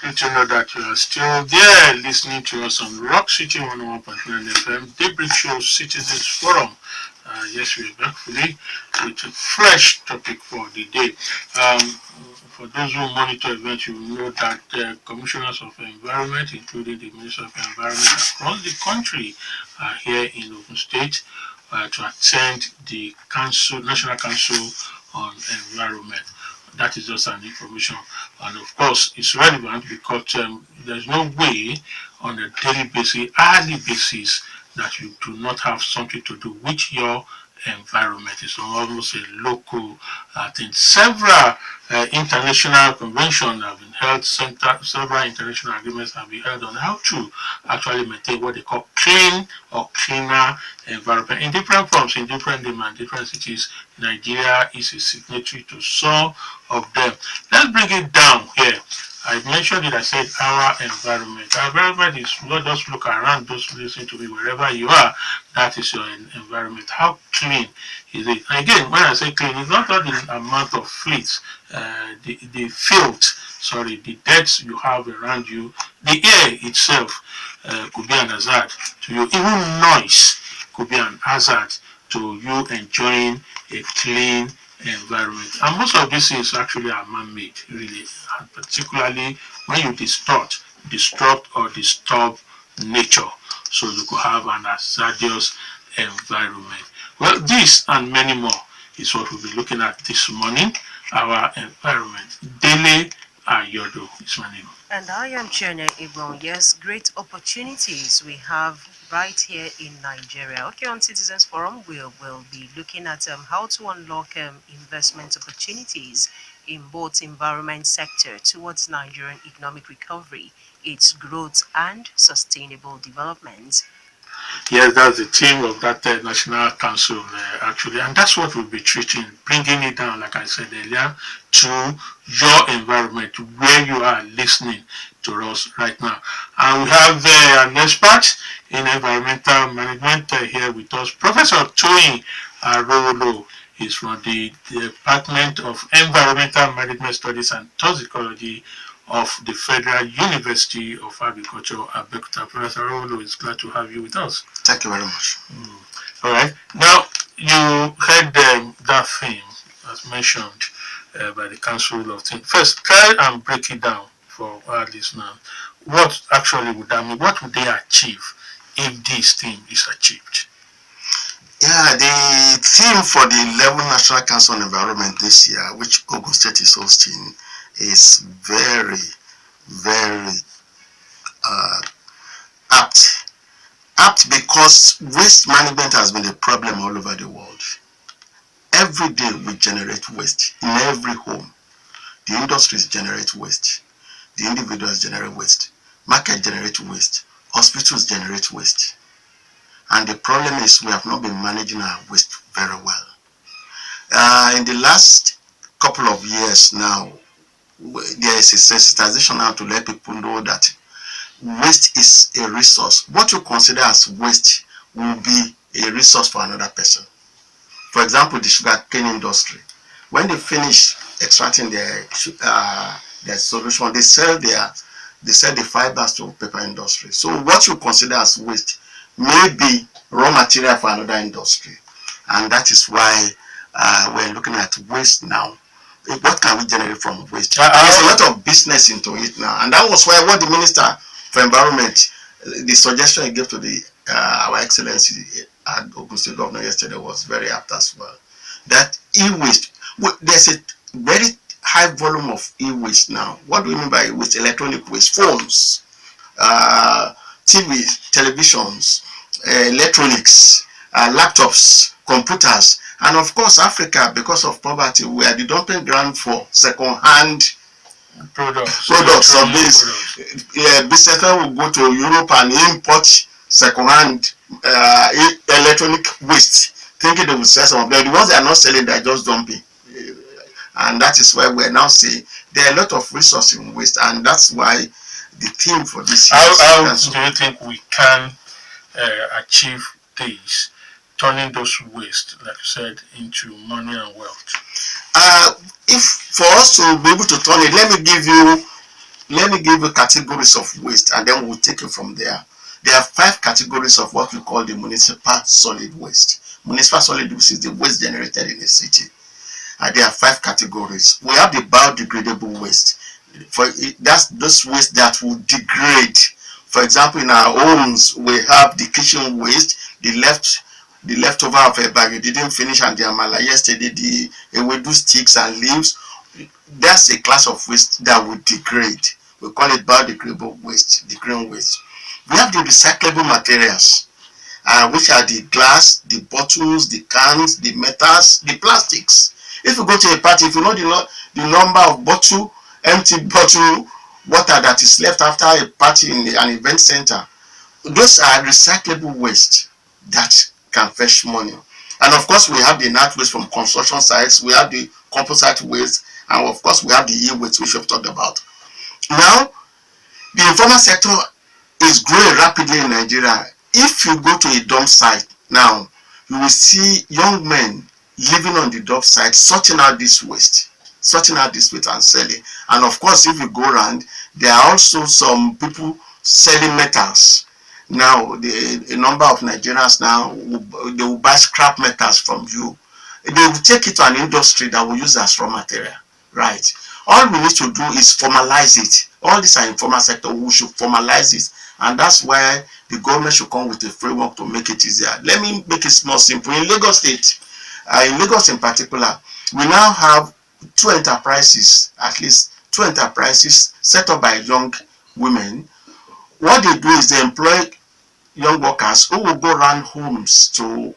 Good to know that you are still there listening to us on Rock City 101.9 FM, Daybreak Show Citizens Forum. Yes, we are back fully with a fresh topic for the day. For those who monitor events, you know that commissioners of environment, including the Minister of Environment across the country, are here in Ogun State to attend the National Council on Environment. That is just an information, and of course it's relevant because there's no way on a daily basis, hourly basis, that you do not have something to do with your environment. It's almost a local thing. Several international conventions have been held, several international agreements have been held on how to actually maintain what they call clean or cleaner environment in different forms, in different demand, different cities. Nigeria is a signatory to some of them. Let's bring it down here. I mentioned it, I said our environment. Our environment is not just look around, just listen to me wherever you are. That is your environment. How clean is it? And again, when I say clean, it's not only the amount of fleas, the filth, sorry, the dirt you have around you, the air itself could be an hazard to you. Even noise could be an hazard to you enjoying a clean environment. And most of these things actually are man-made, really, and particularly when you disrupt or disturb nature. So you could have an hazardous environment. Well, this and many more is what we'll be looking at this morning. Our environment. Dele Ayodo is my name. And I am Chienye Egwuonwu. Yes, great opportunities we have right here in Nigeria. Okay, on Citizens Forum, we'll be looking at how to unlock investment opportunities in both environment sector towards Nigerian economic recovery, its growth and sustainable development. Yes, that's the theme of that National Council, actually, and that's what we'll be treating, bringing it down, like I said earlier, to your environment, where you are listening to us right now. And we have an expert in environmental management here with us, Professor Toyin Arowolo. He's from the Department of Environmental Management Studies and Toxicology of the Federal University of Agriculture, Abeokuta. Professor Arowolo, is glad to have you with us. Thank you very much. All right. Now, you heard that thing as mentioned by the Council of Things. First, try and break it down for our listeners. What actually would that mean? What would they achieve if this thing is achieved? Yeah, the theme for the 11th National Council on Environment this year, which Ogun State is hosting, is very, very apt. Apt because waste management has been a problem all over the world. Every day we generate waste in every home. The industries generate waste. The individuals generate waste. Market generate waste. Hospitals generate waste. And the problem is we have not been managing our waste very well. In the last couple of years now, there is a sensitization now to let people know that waste is a resource. What you consider as waste will be a resource for another person. For example, the sugarcane industry. When they finish extracting their solution, they sell the fibers to paper industry. So what you consider as waste may be raw material for another industry, and that is why we're looking at waste now. What can we generate from waste? There's a lot of business into it now, and that was why what the Minister for Environment, the suggestion he gave to our Excellency Ogun State Governor yesterday was very apt as well. That e-waste, there's a very high volume of e-waste now. What do we mean by e-waste? Electronic waste, phones, TV, televisions, electronics, laptops, computers, and of course Africa, because of poverty, we are the dumping ground for second-hand products of this. Businessmen will go to Europe and import second-hand electronic waste, thinking they will sell some of them. The ones they are not selling, they are just dumping. And that is why we are now saying there are a lot of resources in waste, and that's why the theme for this year. How do you think we can achieve this, turning those waste, like you said, into money and wealth? If for us to be able to turn it, let me give you Let me give you categories of waste, and then we'll take it from there. There are 5 categories of what we call the municipal solid waste. Municipal solid waste is the waste generated in the city. And there are 5 categories. We have the biodegradable waste. That's those waste that will degrade. For example, in our homes, we have the kitchen waste, the leftover of a bag you didn't finish, and the amala yesterday, the ewedu sticks and leaves. That's a class of waste that will degrade. We call it biodegradable waste, the green waste. We have the recyclable materials, which are the glass, the bottles, the cans, the metals, the plastics. If you go to a party, if you know the number of empty bottle water that is left after a party in an event center, those are recyclable waste that can fetch money. And of course, we have the nat waste from construction sites, we have the composite waste, and of course, we have the e-waste, which we've talked about. Now, the informal sector is growing rapidly in Nigeria. If you go to a dump site now, you will see young men living on the dump site, sorting out this waste and selling. And of course, if you go around, there are also some people selling metals. Now, a number of Nigerians now, they will buy scrap metals from you. They will take it to an industry that will use as raw material. Right. All we need to do is formalize it. All these are informal sector. We should formalize it. And that's why the government should come with a framework to make it easier. Let me make it more simple. In Lagos State, in Lagos in particular, we now have 2 enterprises, at least 2 enterprises set up by young women. What they do is they employ young workers who will go around homes to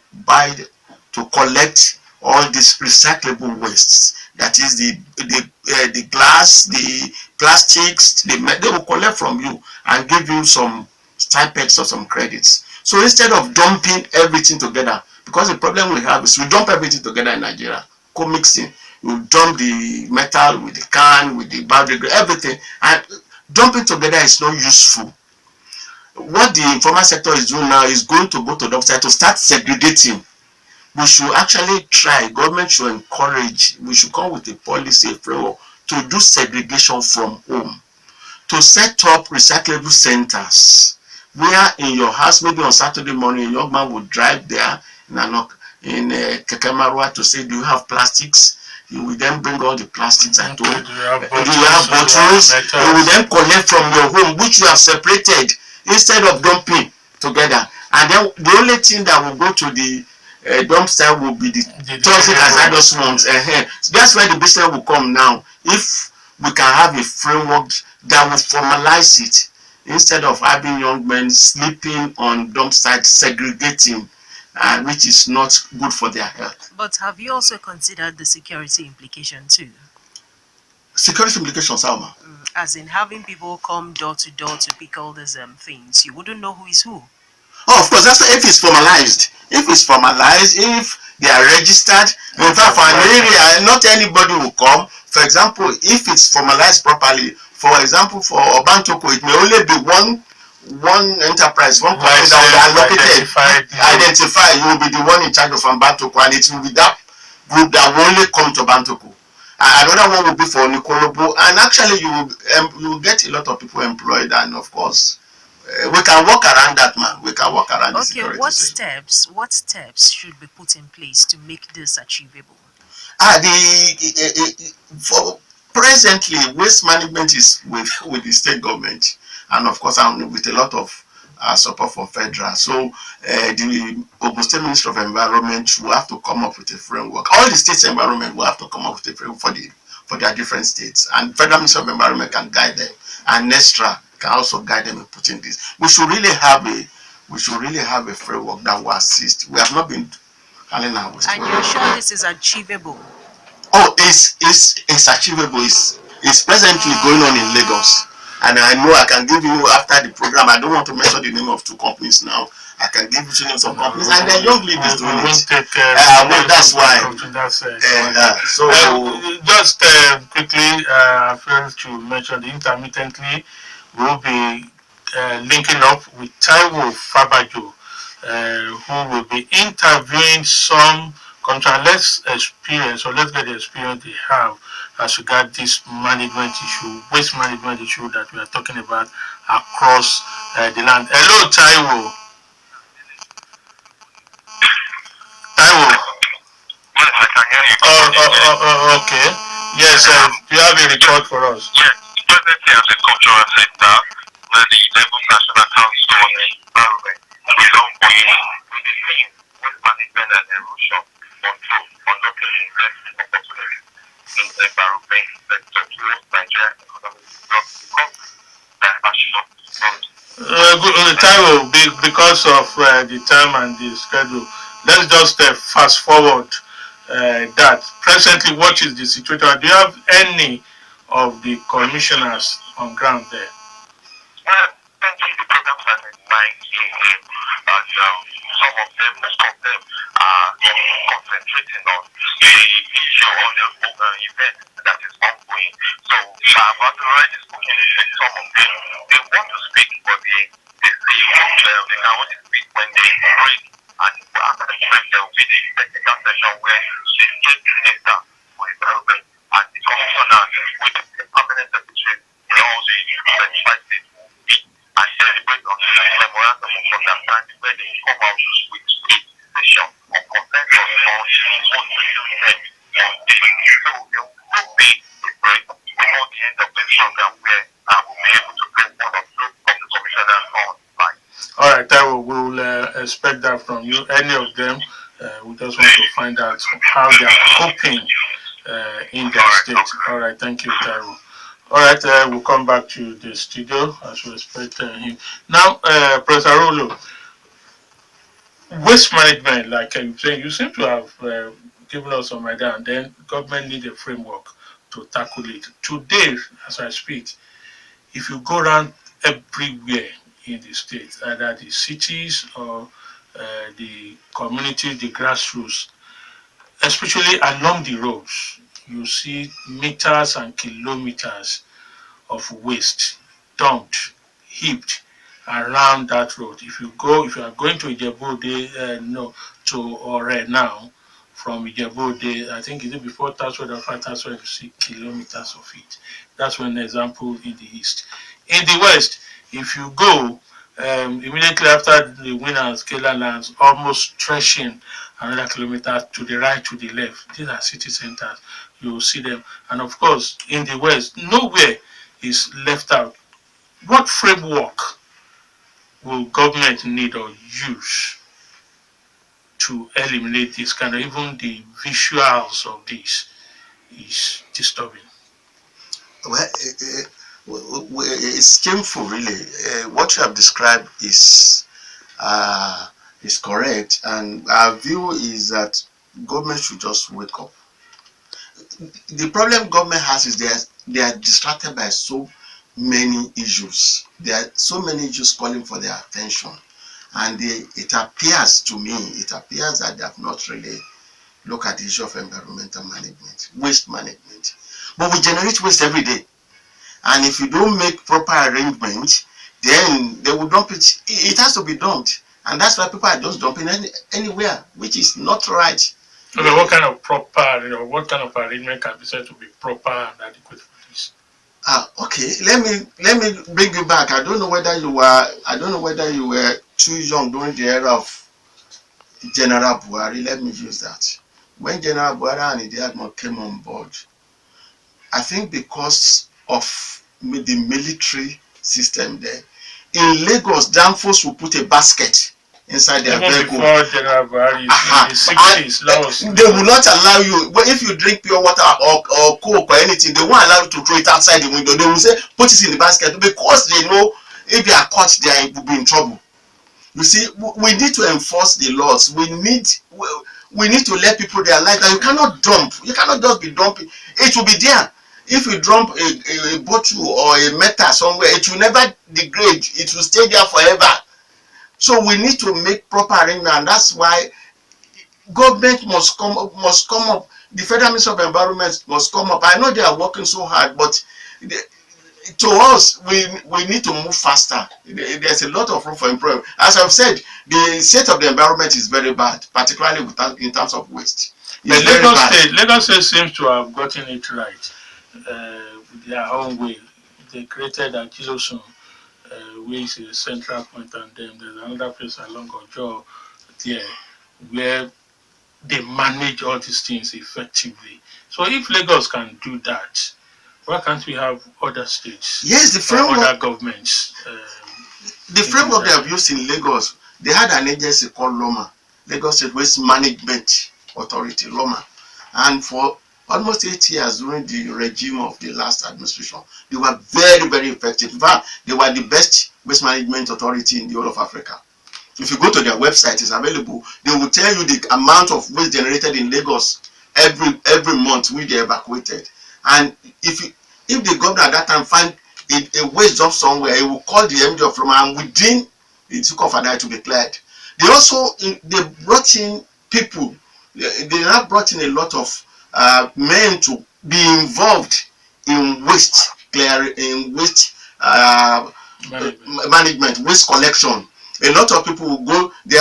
collect all these recyclable wastes. That is the glass, the plastics, they will collect from you and give you some stipends or some credits. So instead of dumping everything together, because the problem we have is we dump everything together in Nigeria, co-mixing. You dump the metal with the can, with the biodegradable, everything, and dumping together is not useful. What the informal sector is doing now is going to go to the website to start segregating. We should actually try, government should encourage, we should come with a policy framework to do segregation from home, to set up recyclable centers where in your house, maybe on Saturday morning, a young man would drive there in Kekemarua to say, do you have plastics? You will then bring all the plastics at home. Do you have bottles? You will then collect from your home, which you have separated, instead of dumping together. And then the only thing that will go to the dumpster will be the toxic hazardous ones. So that's where the business will come now. If we can have a framework that will formalize it, instead of having young men sleeping on dump sites, segregating, which is not good for their health. But have you also considered the security implication too? Security implications, Alma? As in having people come door to door to pick all these things. You wouldn't know who is who. Oh, of course, that's if it's formalized. If it's formalized, if they are registered, in fact, for an area, not anybody will come. For example, if it's formalized properly, for example, for Obantoko, it may only be one enterprise, one company that will be allocated, identify. You will be the one in charge of Bantoko, and it will be that group that will only come to Bantoko. Another one will be for Nikolobo, and actually you will get a lot of people employed, and of course, we can work around that, man. We can work around the security. Okay, what steps should be put in place to make this achievable? For presently, waste management is with the state government, and of course, with a lot of support from federal. So the Ogun State Ministry of Environment will have to come up with a framework. All the states' environment will have to come up with a framework for their different states, and Federal Ministry of Environment can guide them, and NESTRA can also guide them in putting this. We should really have a framework that will assist. We have not been handling our waste. And you're sure this is achievable? Oh, it's achievable. It's presently going on in Lagos. And I know I can give you after the program. I don't want to mention the name of 2 companies now. I can give you names of companies, and they're young ladies doing it. Well, that's why. Just quickly, I failed to mention the intermittently. We'll be linking up with Taiwo Fabajo, who will be interviewing some contract. Let's experience, or let's get the experience they have as regard this management issue, waste management issue that we are talking about across the land. Hello, Taiwo. Taiwo. Yes, I can hear you. Okay. Yes, you have a report for us. Yes, presently as a cultural center, where the 11th National Council on the Environment is ongoing with the theme waste management and erosion control, unlocking investment opportunities in the environment sector towards Nigerian economic development that are short. Taiwo, because of the time and the schedule, let's just fast forward that. Presently, what is the situation? Do you have any of the commissioners on ground there? Well, currently the programs are at 9 a.m. and some of them, most of them are concentrating on the issue on the event that is ongoing. So I've already spoken to some of them. They want to speak, but they say they can only speak when they break. And after the break, there will be the technical session where the state minister for environment and the commissioner with the permanent secretary in all the 25 states will meet and deliberate on the memorandum of understanding where they come out with a decision of consensus on what to do next on this. So there will be a break before the end of this program where I will be able to bring one or two of the commissioners on site. All right, Taiwo, we will expect that from you. Any of them, we just want to find out how they are coping in their state. All right, thank you, Taiwo. All right, we'll come back to the studio as we expect him. Now, Professor Arowolo, waste management, like you saying, you seem to have given us some idea, and then government need a framework to tackle it. Today, as I speak, if you go around everywhere in the state, either the cities or the communities, the grassroots, especially along the roads, you see meters and kilometers of waste dumped, heaped around that road. If you are going to Ijebu, no, to Ore now, from Ijebu, I think is it before Taswed or after Taswed, you see kilometers of it. That's one example in the east. In the west, if you go immediately after the wind and scalar lands, almost stretching another kilometer to the right, to the left. These are city centers. You will see them. And of course, in the west, nowhere is left out. What framework will government need or use to eliminate this kind of, even the visuals of this is disturbing? Well, it's shameful, really. What you have described is correct, and our view is that government should just wake up. The problem government has is they are distracted by so many issues. There are so many issues calling for their attention, and it appears to me, that they have not really looked at the issue of environmental management, waste management. But we generate waste every day. And if you don't make proper arrangements, then they will dump it. It has to be dumped. And that's why people are just dumping anywhere, which is not right. Okay, what kind of arrangement can be said to be proper and adequate for this? Okay. Let me bring you back. I don't know whether you were too young during the era of General Buhari. Let me use that. When General Buhari and Idiadmo came on board, I think because of the military system there, in Lagos, Danfos will put a basket inside their vehicle. Before General Buhari, in the 60s, they will not allow you. But if you drink pure water or Coke or anything, they won't allow you to throw it outside the window. They will say, put it in the basket, because they know if they are caught, they will be in trouble. You see, we need to enforce the laws. We need to let people realize that you cannot dump. You cannot just be dumping. It will be there. If you dump a bottle or a metal somewhere, it will never degrade. It will stay there forever. So we need to make proper arrangement, and that's why government must come up. The Federal Ministry of Environment must come up. I know they are working so hard, but to us, we need to move faster. There's a lot of room for improvement. As I've said, the state of the environment is very bad, particularly in terms of waste. But Lagos State seems to have gotten it right with their own way. They created Ajilosun, which is a central point, and then there's another place along Ojo there where they manage all these things effectively. So if Lagos can do that, why can't we have other states? Yes, the framework, other governments. The framework they have used in Lagos, they had an agency called LOMA, Lagos State Waste Management Authority, LOMA, and for almost 8 years during the regime of the last administration, they were very, very effective. In fact, they were the best waste management authority in the whole of Africa. If you go to their website, it's available. They will tell you the amount of waste generated in Lagos every month which they evacuated. And if the governor at that time find a waste dump somewhere, he will call the MD of Roma, and within it took off an eye to be cleared. They also they brought in people. They have brought in a lot of men to be involved in waste clearing, in waste management, waste collection. A lot of people will go. They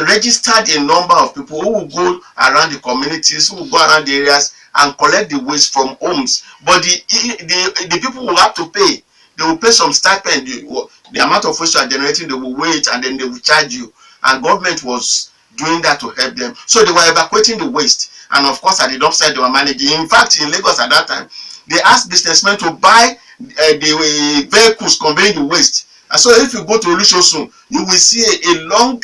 registered a number of people who will go around the communities, who will go around the areas and collect the waste from homes. But the people will have to pay. They will pay some stipend. The amount of waste you are generating, they will wait, and then they will charge you. And government was doing that to help them. So they were evacuating the waste. And of course, at the dump site, they were managing. In fact, in Lagos at that time, they asked businessmen to buy the vehicles conveying the waste. And so if you go to Olusosun, you will see a long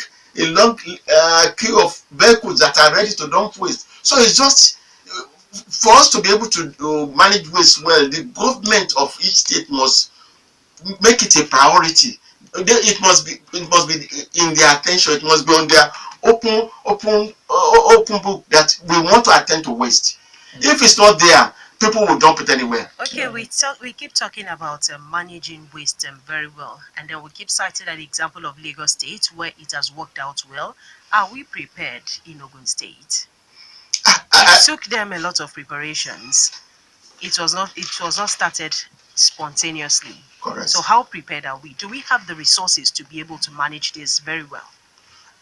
queue of vehicles that are ready to dump waste. So it's just for us to be able to manage waste well, the government of each state must make it a priority. It must be in their attention. It must be on their open book that we want to attend to waste. If it's not there, people will dump it anywhere. Okay, we keep talking about managing waste very well, and then we keep citing an example of Lagos State where it has worked out well. Are we prepared in Ogun State? It took them a lot of preparations. It was not started spontaneously. Correct. So how prepared are we? Do we have the resources to be able to manage this very well?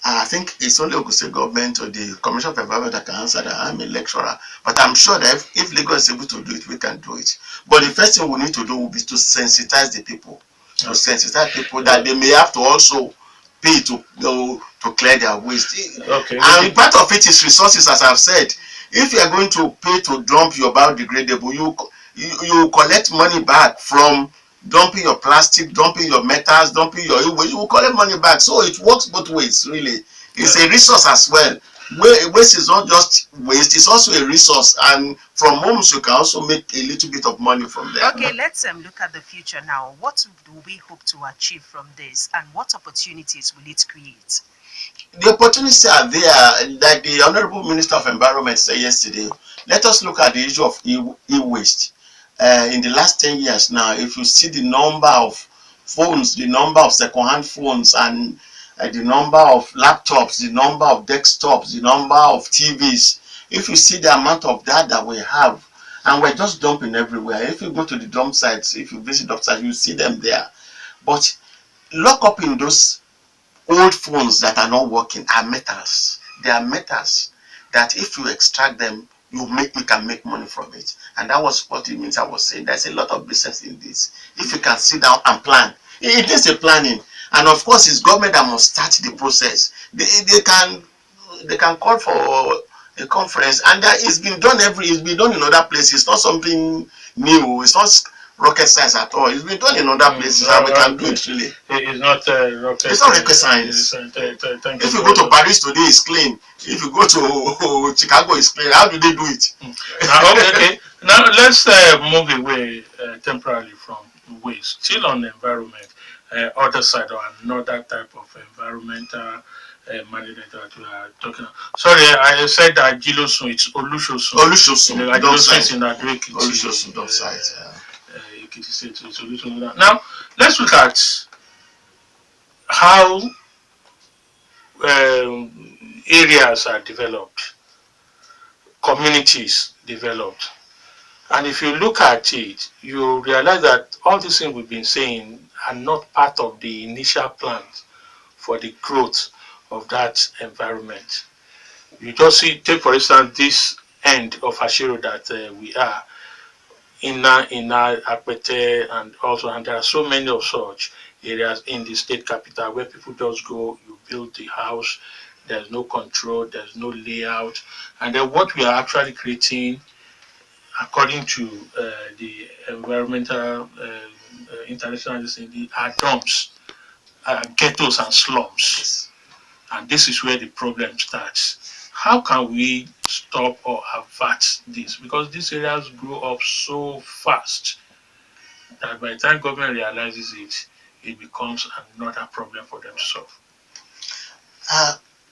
I think it's only Ogun State government or the Commission of Environment that can answer that. I'm a lecturer, but I'm sure that if Lagos is able to do it, we can do it. But the first thing we need to do will be to sensitize the people, that they may have to also pay to clear their waste. Okay. And part of it is resources, as I've said. If you are going to pay to dump your biodegradable, you collect money back from dumping your plastic, dumping your metals, dumping your e-waste. You will collect money back. So it works both ways, really. It's a resource as well. Waste is not just waste, it's also a resource. And from homes, you can also make a little bit of money from there. Okay, let's look at the future now. What do we hope to achieve from this, and what opportunities will it create? The opportunities are there, like the Honorable Minister of Environment said yesterday. Let us look at the issue of e-waste. In the last 10 years now, if you see the number of phones, the number of second-hand phones, and the number of laptops, the number of desktops, the number of TVs, if you see the amount of that we have, and we're just dumping everywhere. If you go to the dump sites, if you visit dump sites, you see them there. But lock up in those old phones that are not working are metals. They are metals that if you extract them, you can make money from it. And that was what it means I was saying. There's a lot of business in this. If you can sit down and plan, it is a planning. And of course, it's government that must start the process. They can call for a conference, and it's been done in other places. It's not something new. It's not rocket science at all. It's been done in other places, and we can do it really. It's not rocket. It's not rocket science. If you go to Paris today, it's clean. If you go to Chicago, it's clean. How do they do it? Okay. Now let's move away temporarily from waste. Still on the environment, other side or another type of environmental management that we are talking about. Sorry, I said that Ajilosun, it's Olusosun. Ajilosun is in that Olusosun dump site. Now, let's look at how areas are developed, communities developed. And if you look at it, you realize that all these things we've been saying are not part of the initial plans for the growth of that environment. You just see, take for instance, this end of Ashiro that we are, Ina, Akpete, and there are so many of such areas in the state capital where people just go, you build the house, there's no control, there's no layout, and then what we are actually creating, according to the environmental international agency, are dumps, ghettos, and slums. And this is where the problem starts. How can we stop or avert this? Because these areas grow up so fast that by the time government realizes it, it becomes another problem for them to solve.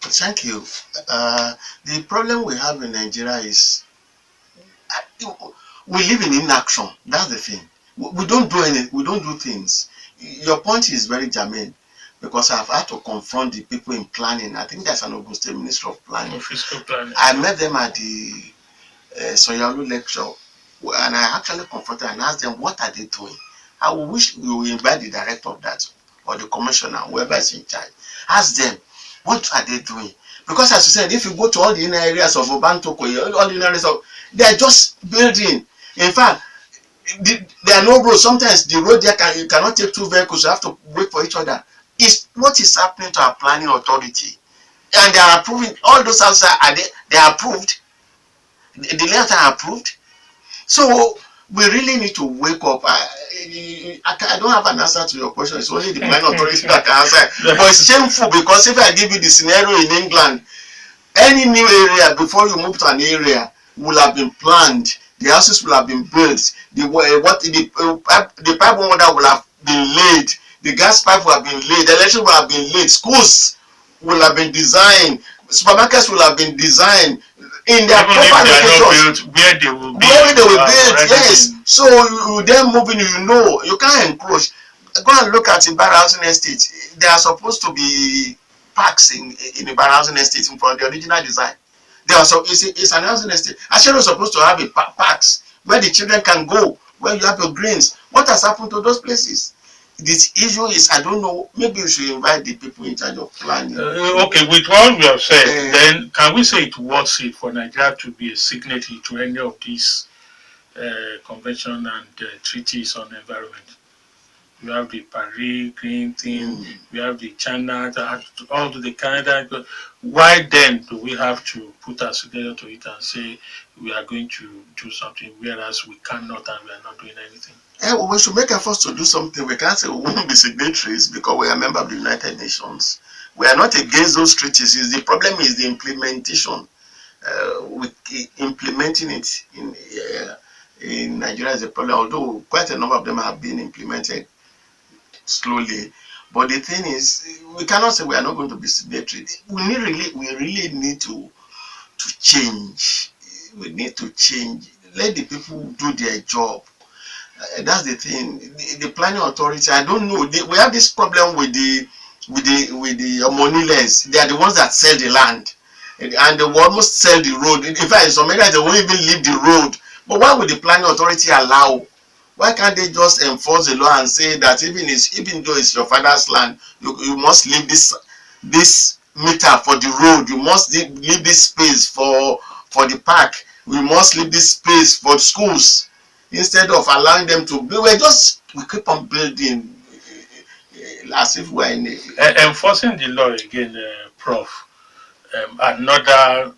Thank you. The problem we have in Nigeria is we live in inaction. That's the thing. We don't do any. We don't do things. Your point is very germane because I've had to confront the people in planning. I think there's an Ogun State Minister of Planning. Fiscal planning. I met them at the Soyalu lecture, and I actually confronted and asked them what are they doing. I wish we will invite the director of that or the commissioner, whoever is in charge. Ask them what are they doing. Because as you said, if you go to all the inner areas of Obantoko, all the inner areas of, they are just building. In fact, there are no roads. Sometimes the road there you cannot take two vehicles. You have to wait for each other. It's what is happening to our planning authority, and they are approving all those houses. They are approved. The layout are approved. So we really need to wake up. I don't have an answer to your question. It's only the planning authority that can answer. But it's shameful because if I give you the scenario in England, any new area before you move to an area will have been planned. The houses will have been built. The pipe water will have been laid. The gas pipe will have been laid. The electricity will have been laid. Schools will have been designed. Supermarkets will have been designed in their proper locations. Where they will be. Where they will build, yes. So you then moving, you can't encroach. Go and look at Ibarra Housing Estate. They are supposed to be parks in Ibarra Housing Estate for the original design. They are it's an housing estate. Ashero is supposed to have a parks where the children can go, where you have your greens. What has happened to those places? This issue is, I don't know, maybe you should invite the people in charge of planning. Okay, with what we have said, then can we say it worth it for Nigeria to be a signatory to any of these convention and treaties on environment? We have the Paris Green thing, we have the China, all to the Canada. Why then do we have to put us together to it and say we are going to do something, whereas we cannot and we are not doing anything? Well, we should make efforts to do something. We can't say we won't be signatories because we are a member of the United Nations. We are not against those treaties. The problem is the implementation. Implementing it in Nigeria is a problem, although quite a number of them have been implemented slowly. But the thing is, we cannot say we are not going to be signatory. We really need to change. We need to change. Let the people do their job. That's the thing. The planning authority, I don't know. We have this problem with the moneyless. They are the ones that sell the land, and they will almost sell the road. In fact, in some areas they won't even leave the road. But why would the planning authority allow? Why can't they just enforce the law and say that even though it's your father's land, you must leave this meter for the road, you must leave this space for the park, we must leave this space for schools, instead of allowing them to build. We keep on building as if we're in enforcing the law again, Prof. Another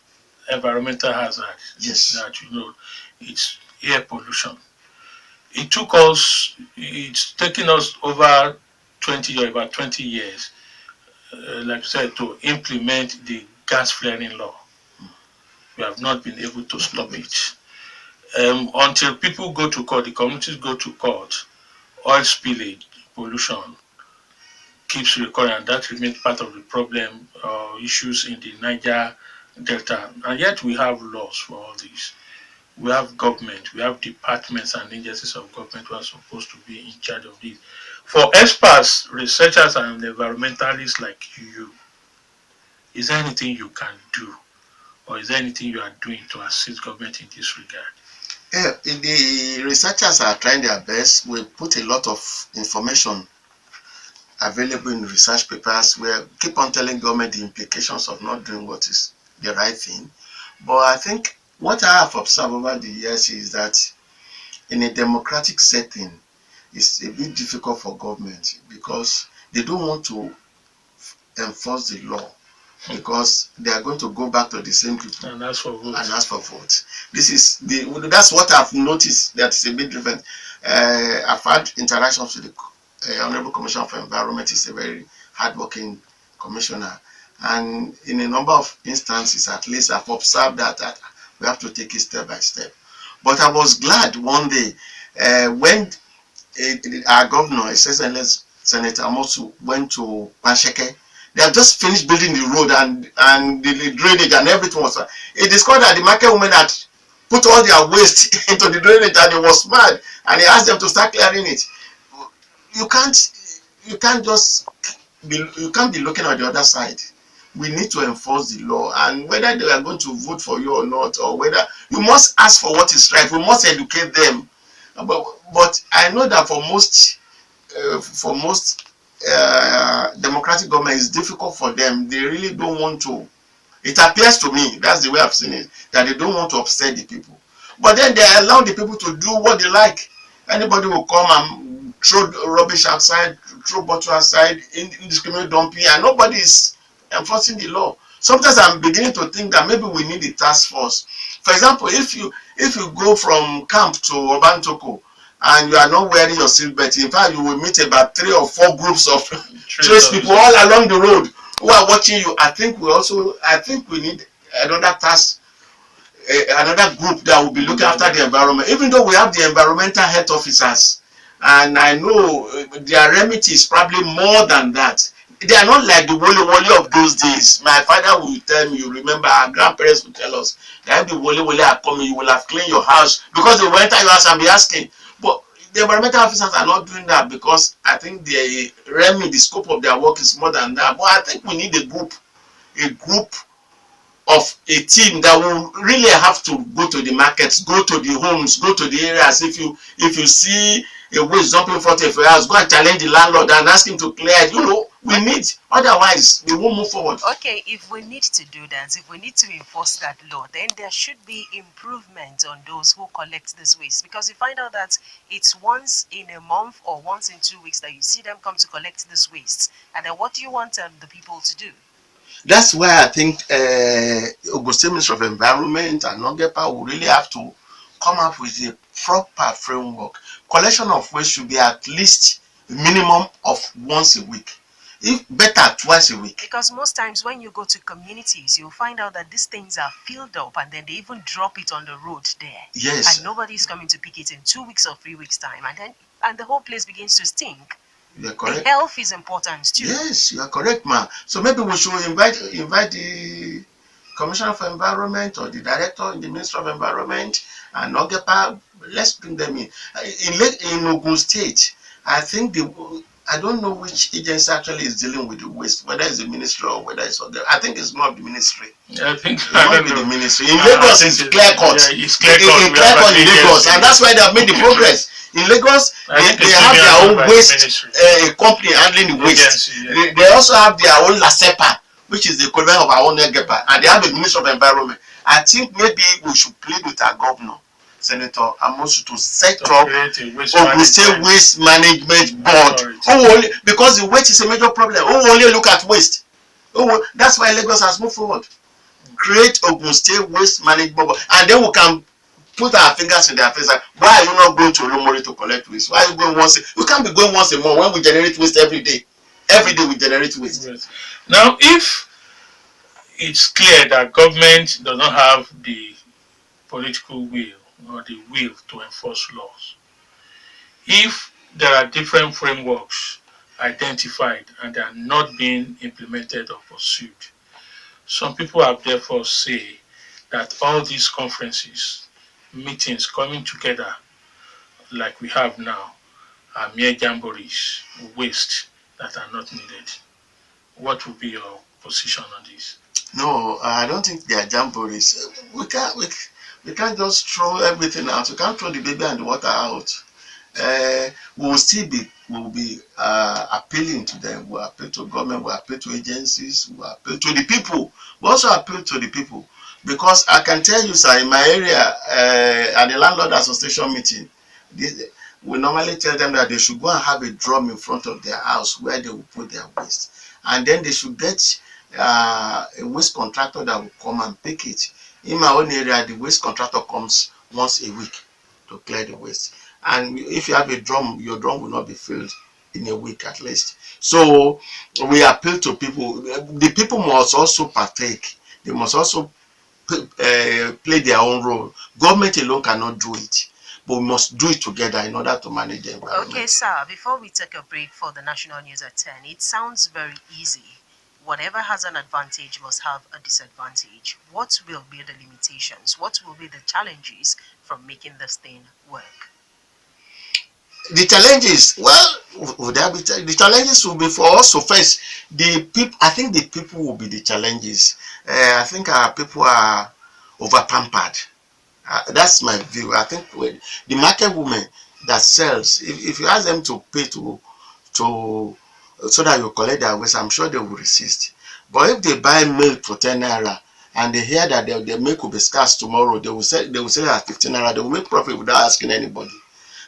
environmental hazard. Yes. That it's air pollution. It's taken us over 20 years, like I said, to implement the gas flaring law. We have not been able to stop it. Until people go to court, the communities go to court, oil spillage, pollution keeps recurring, and that remains part of the problem, issues in the Niger Delta. And yet we have laws for all these. We have government, we have departments and agencies of government who are supposed to be in charge of this. For experts, researchers, and environmentalists like you, is there anything you can do, or is there anything you are doing to assist government in this regard? The researchers are trying their best. We put a lot of information available in research papers. We keep on telling government the implications of not doing what is the right thing. But I think what I have observed over the years is that in a democratic setting, it's a bit difficult for government because they don't want to enforce the law because they are going to go back to the same people And ask for votes. and ask for votes. That's what I've noticed. That's a bit different. I've had interactions with the Honorable Commissioner for Environment. He's a very hardworking commissioner, and in a number of instances, at least, I've observed that we have to take it step by step. But I was glad one day when our governor, His Excellency Senator Amosu, went to Pansheke. They have just finished building the road and the drainage and everything was. He discovered that the market women had put all their waste into the drainage and it was mad. And he asked them to start clearing it. You can't just you can't be looking at the other side. We need to enforce the law, and whether they are going to vote for you or not, or whether you must ask for what is right. We must educate them. But I know that for most democratic government, it's difficult for them. They really don't want to. It appears to me, that's the way I've seen it, that they don't want to upset the people. But then they allow the people to do what they like. Anybody will come and throw rubbish outside, throw bottle outside, indiscriminate dumping, and nobody is enforcing the law. Sometimes I'm beginning to think that maybe we need a task force. For example, if you go from camp to Obantoko and you are not wearing your seatbelt, in fact, you will meet about 3 or 4 groups of trace people all along the road who are watching you. I think we need another task, another group that will be looking after the environment. Even though we have the environmental health officers, and I know their remedy is probably more than that. They are not like the wole of those days. My father will tell me, you remember, our grandparents will tell us that if the wole are coming, you will have cleaned your house because they will enter your house and be asking. But the environmental officers are not doing that because I think the remedy, the scope of their work is more than that. But I think we need a group of a team that will really have to go to the markets, go to the homes, go to the areas. If you see a waste dumping in front of your house, go and challenge the landlord and ask him to clear it. We need, otherwise we won't move forward. Okay, if we need to do that, if we need to enforce that law, then there should be improvement on those who collect this waste, because you find out that it's once in a month or once in 2 weeks that you see them come to collect this waste. And then what do you want the people to do? That's why I think Ogun State Ministry of Environment and NOGEPA will really have to come up with a proper framework. Collection of waste should be at least a minimum of once a week, if better twice a week. Because most times when you go to communities, you'll find out that these things are filled up and then they even drop it on the road there. Yes. And nobody's coming to pick it in 2 weeks or 3 weeks time, and the whole place begins to stink. You are correct. The health is important too. Yes, you are correct, ma. So maybe we should invite the Commissioner for Environment or the Director in the Ministry of Environment and NOGEPA. Let's bring them in. In Ogun State, I think I don't know which agency actually is dealing with the waste, whether it's the ministry or whether it's other. I think it's more of the ministry. I think it might be the ministry. In Lagos, it's clear cut. Yeah, it's clear cut. In Lagos, and that's why they have made the progress. In Lagos, they have their own waste company handling the waste. They also have their own LASEPA, which is the equivalent of our own NGEPA, and they have a Ministry of Environment. I think maybe we should plead with our governor, Senator Amosu, to set up Ogun State Waste Management Board. Because the waste is a major problem. Who only look at waste? That's why Lagos has moved forward. Create Ogun State Waste Management Board, and then we can put our fingers in their face. Like, why are you not going to Olomori to collect waste? Why are you going once? You can't be going once a month when we generate waste every day. Every day we generate waste. Yes. Now, if it's clear that government does not have the political will or the will to enforce laws, if there are different frameworks identified and they are not being implemented or pursued, some people have therefore say that all these conferences, meetings coming together like we have now are mere jamborees, waste that are not needed. What would be your position on this? No, I don't think they are jamborees. You can't just throw everything out. You can't throw the baby and the water out. We will still be appealing to them. We appeal to government. We appeal to agencies. We appeal to the people. We also appeal to the people, because I can tell you, sir, in my area, at the landlord association meeting, we normally tell them that they should go and have a drum in front of their house where they will put their waste, and then they should get a waste contractor that will come and pick it. In my own area, the waste contractor comes once a week to clear the waste. And if you have a drum, your drum will not be filled in a week at least. So we appeal to people. The people must also partake. They must also play their own role. Government alone cannot do it, but we must do it together in order to manage the environment. Okay, sir, before we take a break for the national news at 10, it sounds very easy. Whatever has an advantage must have a disadvantage. What will be the limitations? What will be the challenges from making this thing work? The challenges, well, would there be the challenges will be for us to face. The people, I think the people will be the challenges. I think our people are over pampered. That's my view. I think the market women that sells, if you ask them to pay to so that you collect their waste, I'm sure they will resist. But if they buy milk for 10 naira and they hear that their milk will be scarce tomorrow, they will sell at 15 naira. They will make profit without asking anybody.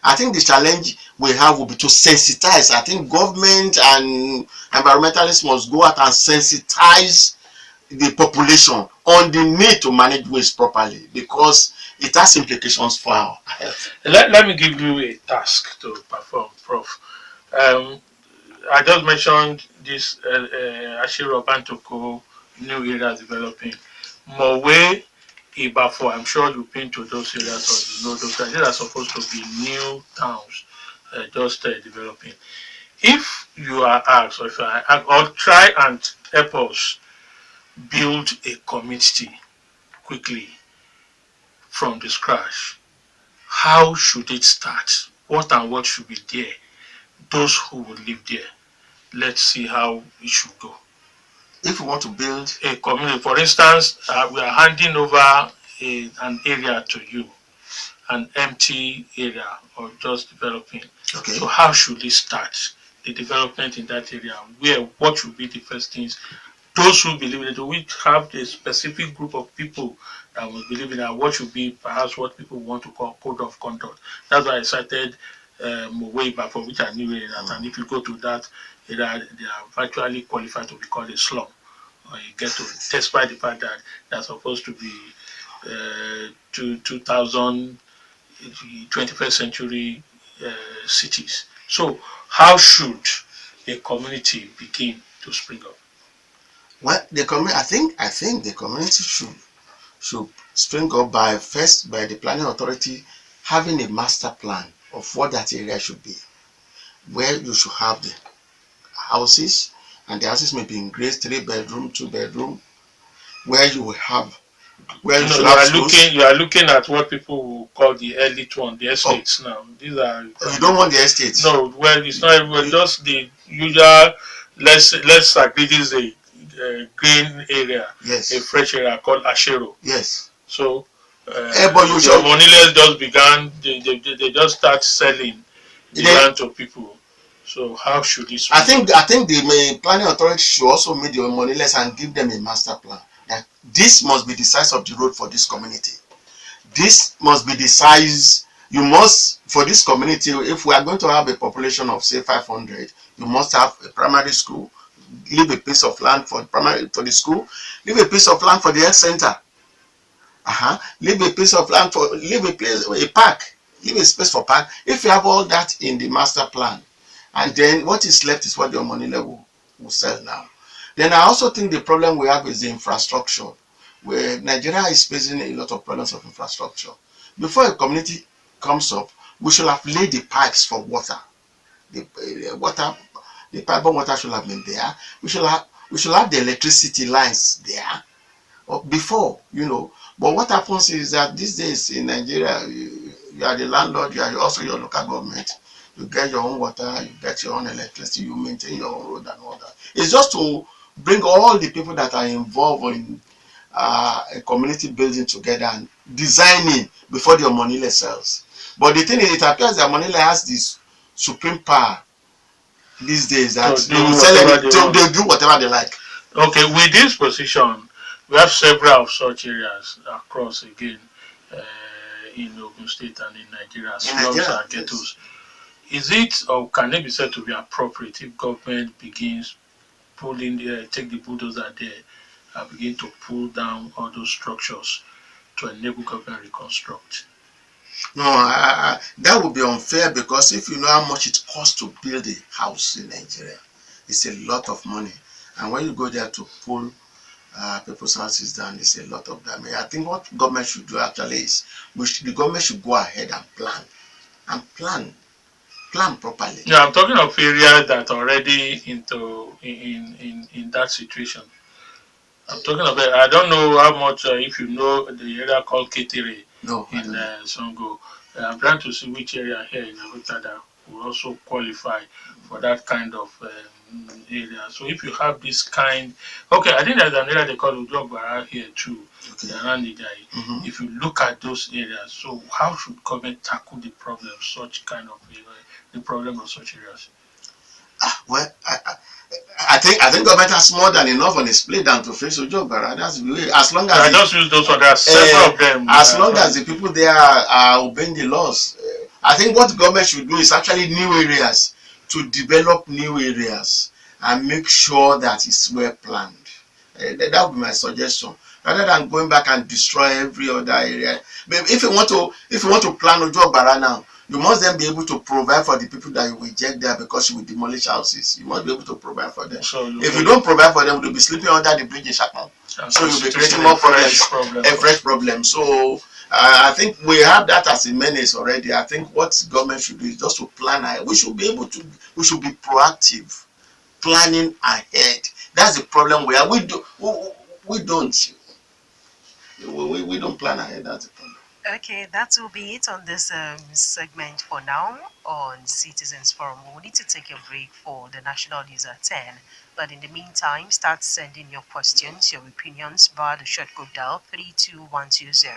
I think the challenge we have will be to sensitize. I think government and environmentalists must go out and sensitize the population on the need to manage waste properly, because it has implications for our health. Let me give you a task to perform, Prof. I just mentioned this Ashiro Bantoko new areas developing. Mowe, Ibafo, I'm sure you've been to those areas or you know those areas. These are supposed to be new towns just developing. If you are asked, or if I ask, or try and help us build a community quickly from the scratch, how should it start? What and what should be there? Those who will live there. Let's see how it should go. If we want to build a community, for instance, we are handing over an area to you, an empty area or just developing. Okay. So how should it start? The development in that area, what should be the first things? Those who believe in it, we have a specific group of people that will believe in that. What should be perhaps what people want to call code of conduct. That's why I cited way back for which I knew that. And if you go to that area, they are virtually qualified to be called a slum. Or you get to, despite the fact that they're supposed to be 2000, 21st century cities. So how should a community begin to spring up? Well, the community, I think the community should spring up by the planning authority having a master plan of what that area should be, where you should have the houses, and the houses may be in grades 3 bedroom, 2 bedroom, where you will have you are looking at what people will call the elite one, the estates now. These are you don't want the estates. No, well, it's not everywhere. Just the usual. Let's agree this is a green area, yes, a fresh area called Ashero. Yes. So but you the Moniles just began. They just start selling the land to people. So how should this? I think the planning authority should also meet the Moniles and give them a master plan. That this must be the size of the road for this community. This must be the size. You must, for this community, if we are going to have a population of say 500, you must have a primary school. Leave a piece of land for the school. Leave a piece of land for the health center. Leave a piece of land for a park. Leave a space for park. If you have all that in the master plan, and then what is left is what your money level will sell now. Then I also think the problem we have is the infrastructure, where Nigeria is facing a lot of problems of infrastructure. Before a community comes up, we should have laid the pipes for water. The pipe of water should have been there. We should have the electricity lines there before, But what happens is that these days in Nigeria, you are the landlord, you are also your local government. You get your own water, you get your own electricity, you maintain your own road and all that. It's just to bring all the people that are involved in a community building together and designing before the Omonile sells. But the thing is, it appears that Omonile has this supreme power these days that So they will sell it, they do whatever they like. Okay, with this position, we have several of such areas across again in Ogun State and in Nigeria, slums and ghettos. Yes. Is it or can it be said to be appropriate if government begins pulling take the bulldozer there and begin to pull down all those structures to enable government reconstruct? No, that would be unfair, because if you know how much it costs to build a house in Nigeria, it's a lot of money. And when you go there to pull people's houses down, it's a lot of damage. I think what government should do actually is the government should go ahead and plan properly. Yeah, I'm talking of areas that are already in that situation. I'm talking about, I don't know how much, if you know the area called Ketere in Songo. I'm trying to see which area here in Abuja that will also qualify for that kind of area. So if you have this kind, okay, I think there's an area they call Ujogbara here too, around the guy. If you look at those areas, so how should government tackle the problem, such kind of the problem of such areas? Well, I think government has more than enough on its plate than to face Ujogbara. That's the way. As long as I just use those ones. There are several of them. As long as the people there are obeying the laws, I think what government should do is actually new areas, to develop new areas and make sure that it's well planned. That would be my suggestion, rather than going back and destroy every other area. But if you want to plan Ujogbara now, you must then be able to provide for the people that you reject there, because you will demolish houses. You must be able to provide for them. So if you don't provide for them, they'll be sleeping under the bridge in Shakman. So you'll be creating more problems, a fresh problem. So I think we have that as a menace already. I think what government should do is just to plan ahead. We should be proactive, planning ahead. That's the problem we have. We don't plan ahead. That's the problem. Okay, that will be it on this segment for now on Citizens Forum. We'll need to take a break for the national news at 10. But in the meantime, start sending your questions, your opinions via the short code dial 32120.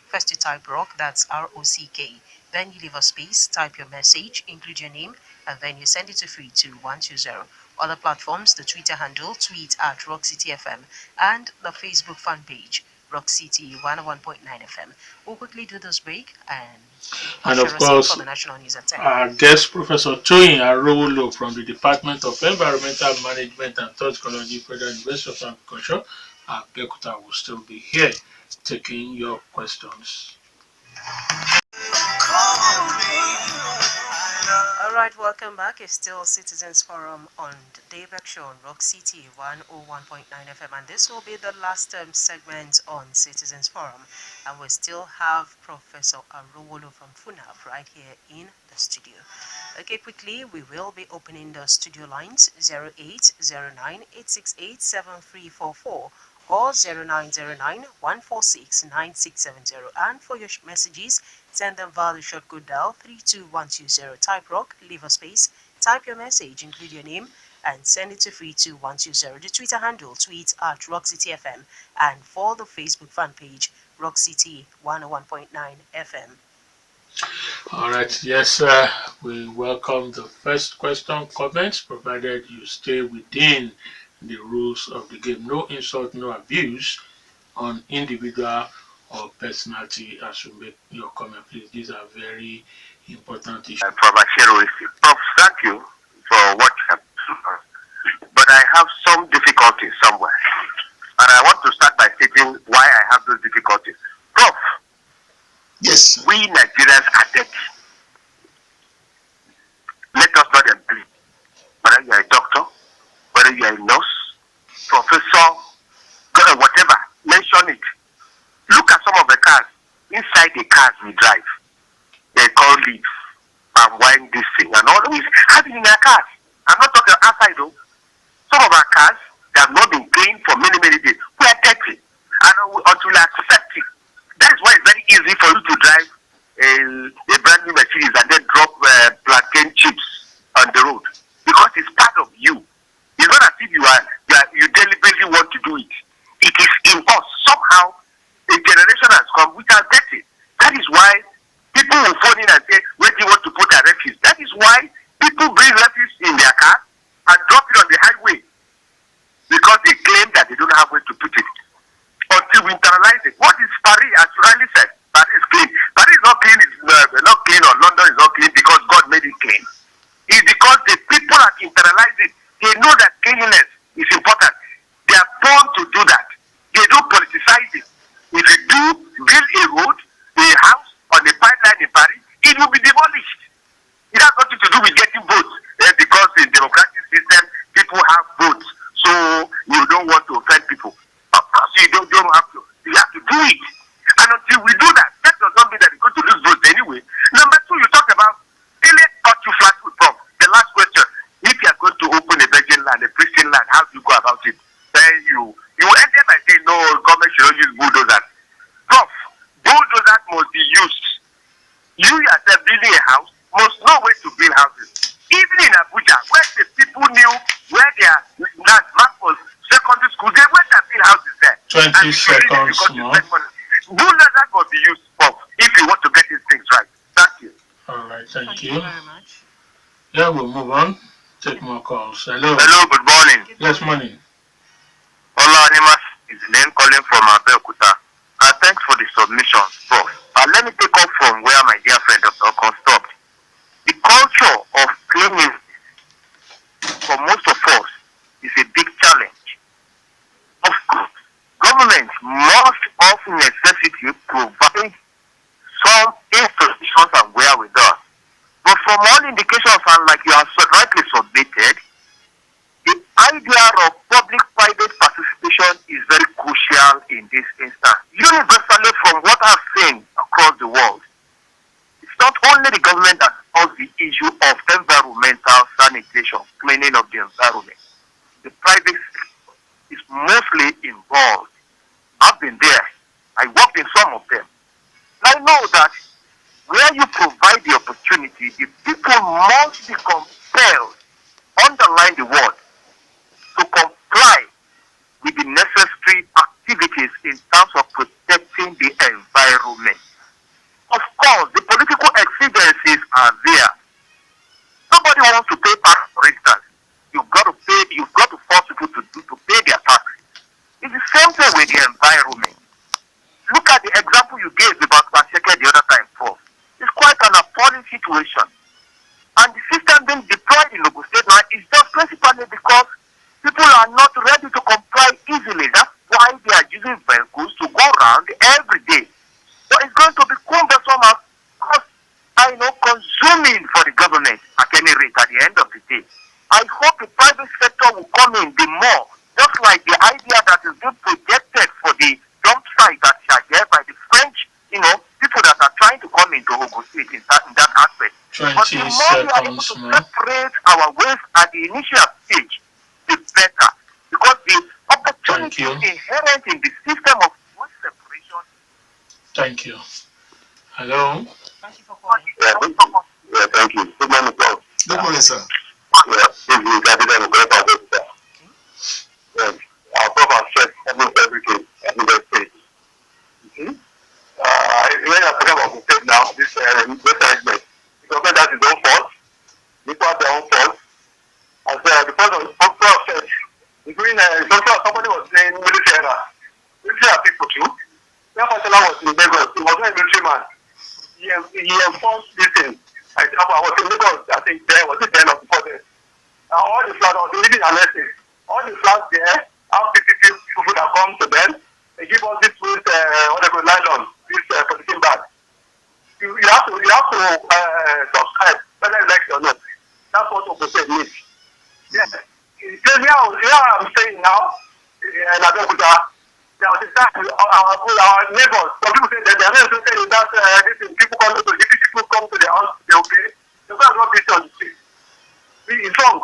First you type rock, that's ROCK. Then you leave a space, type your message, include your name, and then you send it to 32120. Other platforms, the Twitter handle, tweet at RockCityFM, and the Facebook fan page, Rock City 101.9 FM. We'll quickly do this break and of course, for the national news at 10. Our guest, Professor Toyin Arowolo from the Department of Environmental Management and Toxicology, Federal University of Agriculture, Abeokuta, will still be here taking your questions. Alright, welcome back. It's still Citizens Forum on the Daybreak Show on Rock City 101.9 FM, and this will be the last segment on Citizens Forum. And we still have Professor Arowolo from FUNAAB right here in the studio. Okay, quickly, we will be opening the studio lines 0809 868 7344 or 0909 146 9670. And for your messages, send them via the short code dial 32120. Type rock, leave a space, type your message, include your name, and send it to 32120. The Twitter handle, tweet at RockCityFM, and for the Facebook fan page, Rock City 101.9 FM. All right, yes, we welcome the first question, comments, provided you stay within the rules of the game. No insult, no abuse on individual or personality as you make your comment, please. These are very important issues. Prof, thank you for what you have done. But I have some difficulties somewhere. And I want to start by stating why I have those difficulties. Prof, yes, we Nigerians are dirty. Let us not agree. Whether you are a doctor, whether you are a nurse, professor, whatever, mention it. Look at some of the cars. Inside the cars we drive, they call leaves, palm wine, this thing, and all these having in our cars. I'm not talking outside though. Some of our cars, they have not been cleaned for many, many days. We are dirty. And until we accept it, that is why it's very easy for you to drive a brand new Mercedes and then drop plantain chips on the road. Because it's part of you. It's not as if you deliberately want to do it. It is in us. Somehow, a generation has come which are dirty. as you rightly said, Paris is clean. Paris is not clean. It's not clean, or London is not clean because God made it clean. It's because the people have internalized it. They know that cleanliness is important. They are prone to do that. They don't politicize it. If you do build a road, a house, on a pipeline in Paris, it will be demolished. It has nothing to do with getting votes, because in democratic system, people have votes. So you don't want to offend people. Of course, you don't have to. You have to do it. And until we do that, that does not mean that we're going to lose votes anyway. Number two, you talk about Dele got you flat with Prof. The last question: if you are going to open a virgin land, a pristine land, how do you go about it? Then you ended by saying no, government should not use bulldozers. Prof, bulldozers must be used. You yourself building a house must know where to build houses. Even in Abuja, where the people knew where their land mark was secondary school, they went and build houses there. 20 seconds more. Bulldozers must be used, Prof, if you want to get these things right. Thank you. All right, thank you. Very much. Yeah, we'll move on. Take more calls. Hello. Hello, good morning. Yes, morning. Ola Animas is the name calling from Abeokuta. Thanks for the submissions, Prof. Let me take off from where my dear friend Dr. Okon stopped. The culture of cleaning for most of us is a big challenge. Of course, government must of necessity provide some institutions and wherewithal. But from all indications, and like you have so rightly submitted, the idea of public-private participation is very crucial in this instance. Universally, from what I've seen across the world, it's not only the government that solves the issue of environmental sanitation, cleaning of the environment. The private sector is mostly involved. I've been there. I worked in some of them. I know that where you provide the opportunity, the people must be compelled, underline the word, to comply with the necessary activities in terms of protecting the environment. Of course, the political exigencies are there. Nobody wants to pay tax, for instance. You've got to force people to pay their tax. It's the same thing with the environment. Look at the example you gave about Paseke the other time, Prof. It's quite an appalling situation. And the system being deployed in Ogun State now is just principally because people are not ready to comply easily. That's why they are using vehicles to go around every day. So it's going to be cumbersome and consuming for the government at any rate at the end of the day. I hope the private sector will come in the more, just like the idea that is being projected for the dump site that are there by the French, people that are trying to come into Ogun State in that aspect. 20 But the more we are able to separate our waste at the initial stage, the better. Because the opportunity inherent in the system of waste separation. Thank you. Hello. Thank you for calling. Yeah, thank you. Good morning, Prof. Good morning, sir. Yeah, this is David and Yes, our Prof has said almost everything at the stage. When you're talking about the state now, this arrangement, the government has its own fault, people have their own fault. As the Prof said, including somebody was saying military are people too. That person was in Lagos, he was not a military man. He enforced this thing. I was in Lagos, I think there was the end of the protest. All the floods, I was reading an essay. All the floods there, how people that come to them, they give us this with nylon, this polythene bag. You have to subscribe, whether you like it or not. That's what Open State needs. Yeah. Here I'm saying now, in Abeokuta, there was a time our neighbors, some people say that they are not interested in that, people come to the house, they're okay. The guy not this on the street. It's wrong.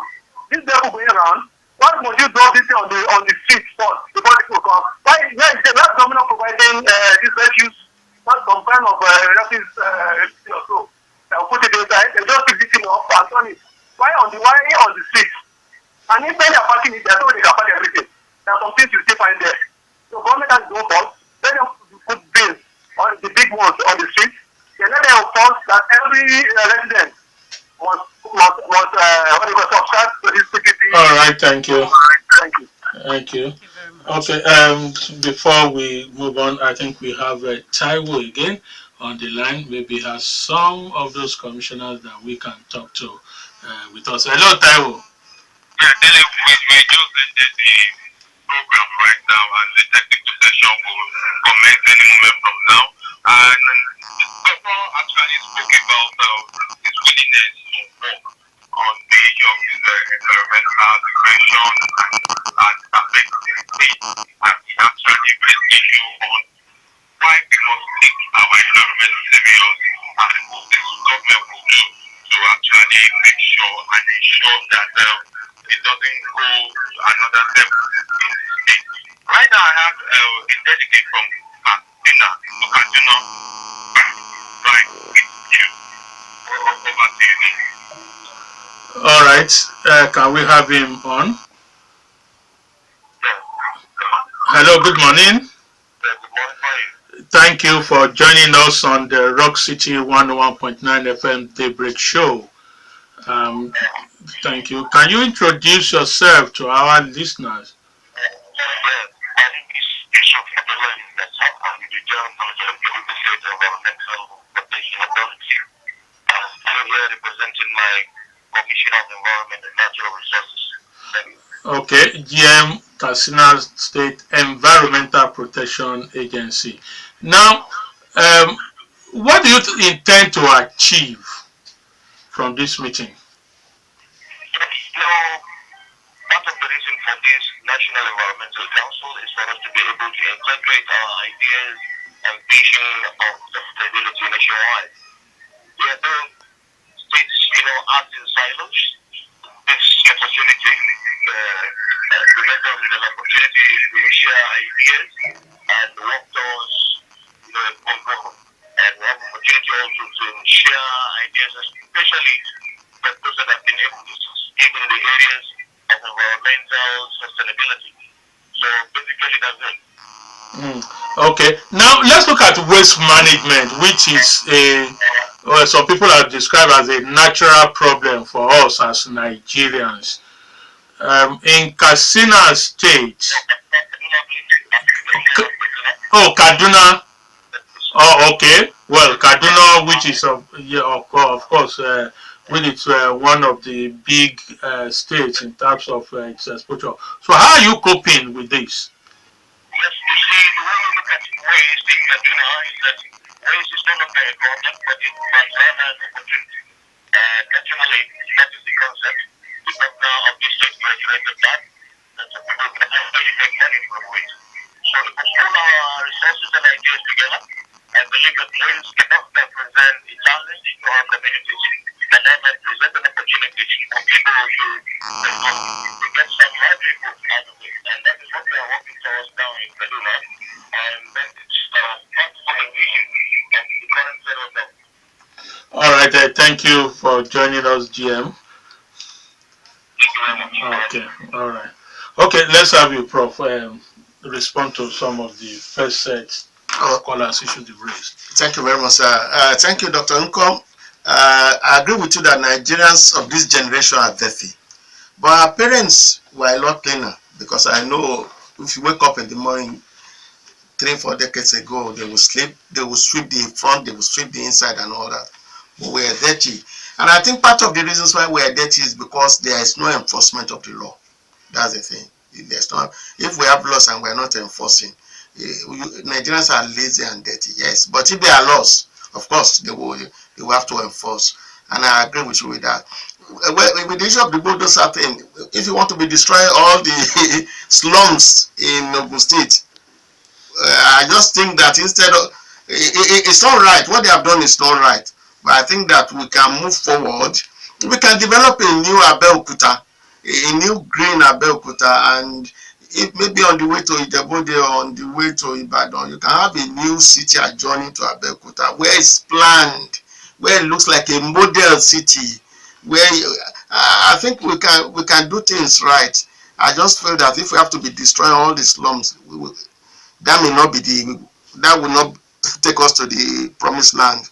This devil going around, why must you drop this on the street first before people come? Why is that government providing this refuse, not some kind of refuse or so? They'll put it inside, they just pick this thing up and turn it. Why on the street? And if they are parking it, there's no way they can park everything. There are some things you still find there. So government has no fault. Let them put bins on the big ones on the street. Then let them enforce that every resident must subscribe to this PPP. All right, thank you. Thank you. Thank you. Thank you very Okay, before we move on, I think we have Taiwo again on the line. Maybe has some of those commissioners that we can talk to with us. Hello, Taiwo. Yeah, Dele, we just ended the program right now, and the technical session will commence any moment from now. And the governor actually spoke about his willingness to work on the issue of his environmental degradation and affect the state. And he actually raised the issue on why we must take our environment serious and what the government will do to actually make sure and ensure that it doesn't go another step in the state. Right now, I have a delegate from Kaduna to Kaduna. Right, with you. Over to you. All right, can we have him on? Yeah. Hello, good morning. Good morning, how are you? Thank you for joining us on the Rock City 101.9 FM Daybreak Show. Thank you. Can you introduce yourself to our listeners? Yeah, I think this issue of the land is that I'm the general manager of the State Environmental Protection Authority. I'm here representing my Commission of Environment and Natural Resources. Thank you. Okay, GM Katsina State Environmental Protection Agency. Now, what do you intend to achieve from this meeting? You know, part of the reason for this National Environmental Council is for us to be able to integrate our ideas and vision of sustainability nationwide. We are doing states, act in silos. This opportunity presents us with an opportunity to share ideas and work towards, a goal. And we have an opportunity also to share ideas, especially for those that have been able to succeed in the areas of environmental sustainability. So basically that's it. Okay, now let's look at waste management, which is some people have described as a natural problem for us as Nigerians. In Katsina State, Kaduna. Oh, okay. Well, Kaduna, which is of course, which is one of the big states in terms of its exposure. So, how are you coping with this? Yes, you see, the way we look at waste in Kaduna is that waste is no longer a problem, but it's rather an opportunity. Naturally, that is the concept. The governor of this state graduated that some people can actually make money from waste. So if we pull our resources and ideas together, I believe that waste cannot represent a challenge to our communities, and then present an opportunity for people to get some livelihood out of it. And that is what we are working towards now in Kaduna. And that is part of the vision of the current federal government. All right, thank you for joining us, GM. Thank you very much. Okay, all right. Okay, let's have you, Prof, respond to some of the first set callers issues you've raised. Thank you very much, sir. Thank you, Dr. Nkom. I agree with you that Nigerians of this generation are dirty. But our parents were a lot cleaner, because I know if you wake up in the morning 3-4 decades ago, they will sleep, they will sweep the front, they will sweep the inside and all that. But we are dirty. And I think part of the reasons why we are dirty is because there is no enforcement of the law. That's the thing. If we have laws and we are not enforcing, Nigerians are lazy and dirty, yes. But if there are laws, of course, they will have to enforce. And I agree with you with that. With the issue of the bulldozer thing, if you want to be destroying all the slums in Ogun State, I just think that instead of it's not right. What they have done is not right. But I think that we can move forward. We can develop a new Abeokuta, a new green Abeokuta, and if maybe on the way to Ijebu or on the way to Ibadan, you can have a new city adjoining to Abeokuta where it's planned, where it looks like a model city, where I think we can do things right. I just feel that if we have to be destroying all the slums, that will not take us to the promised land.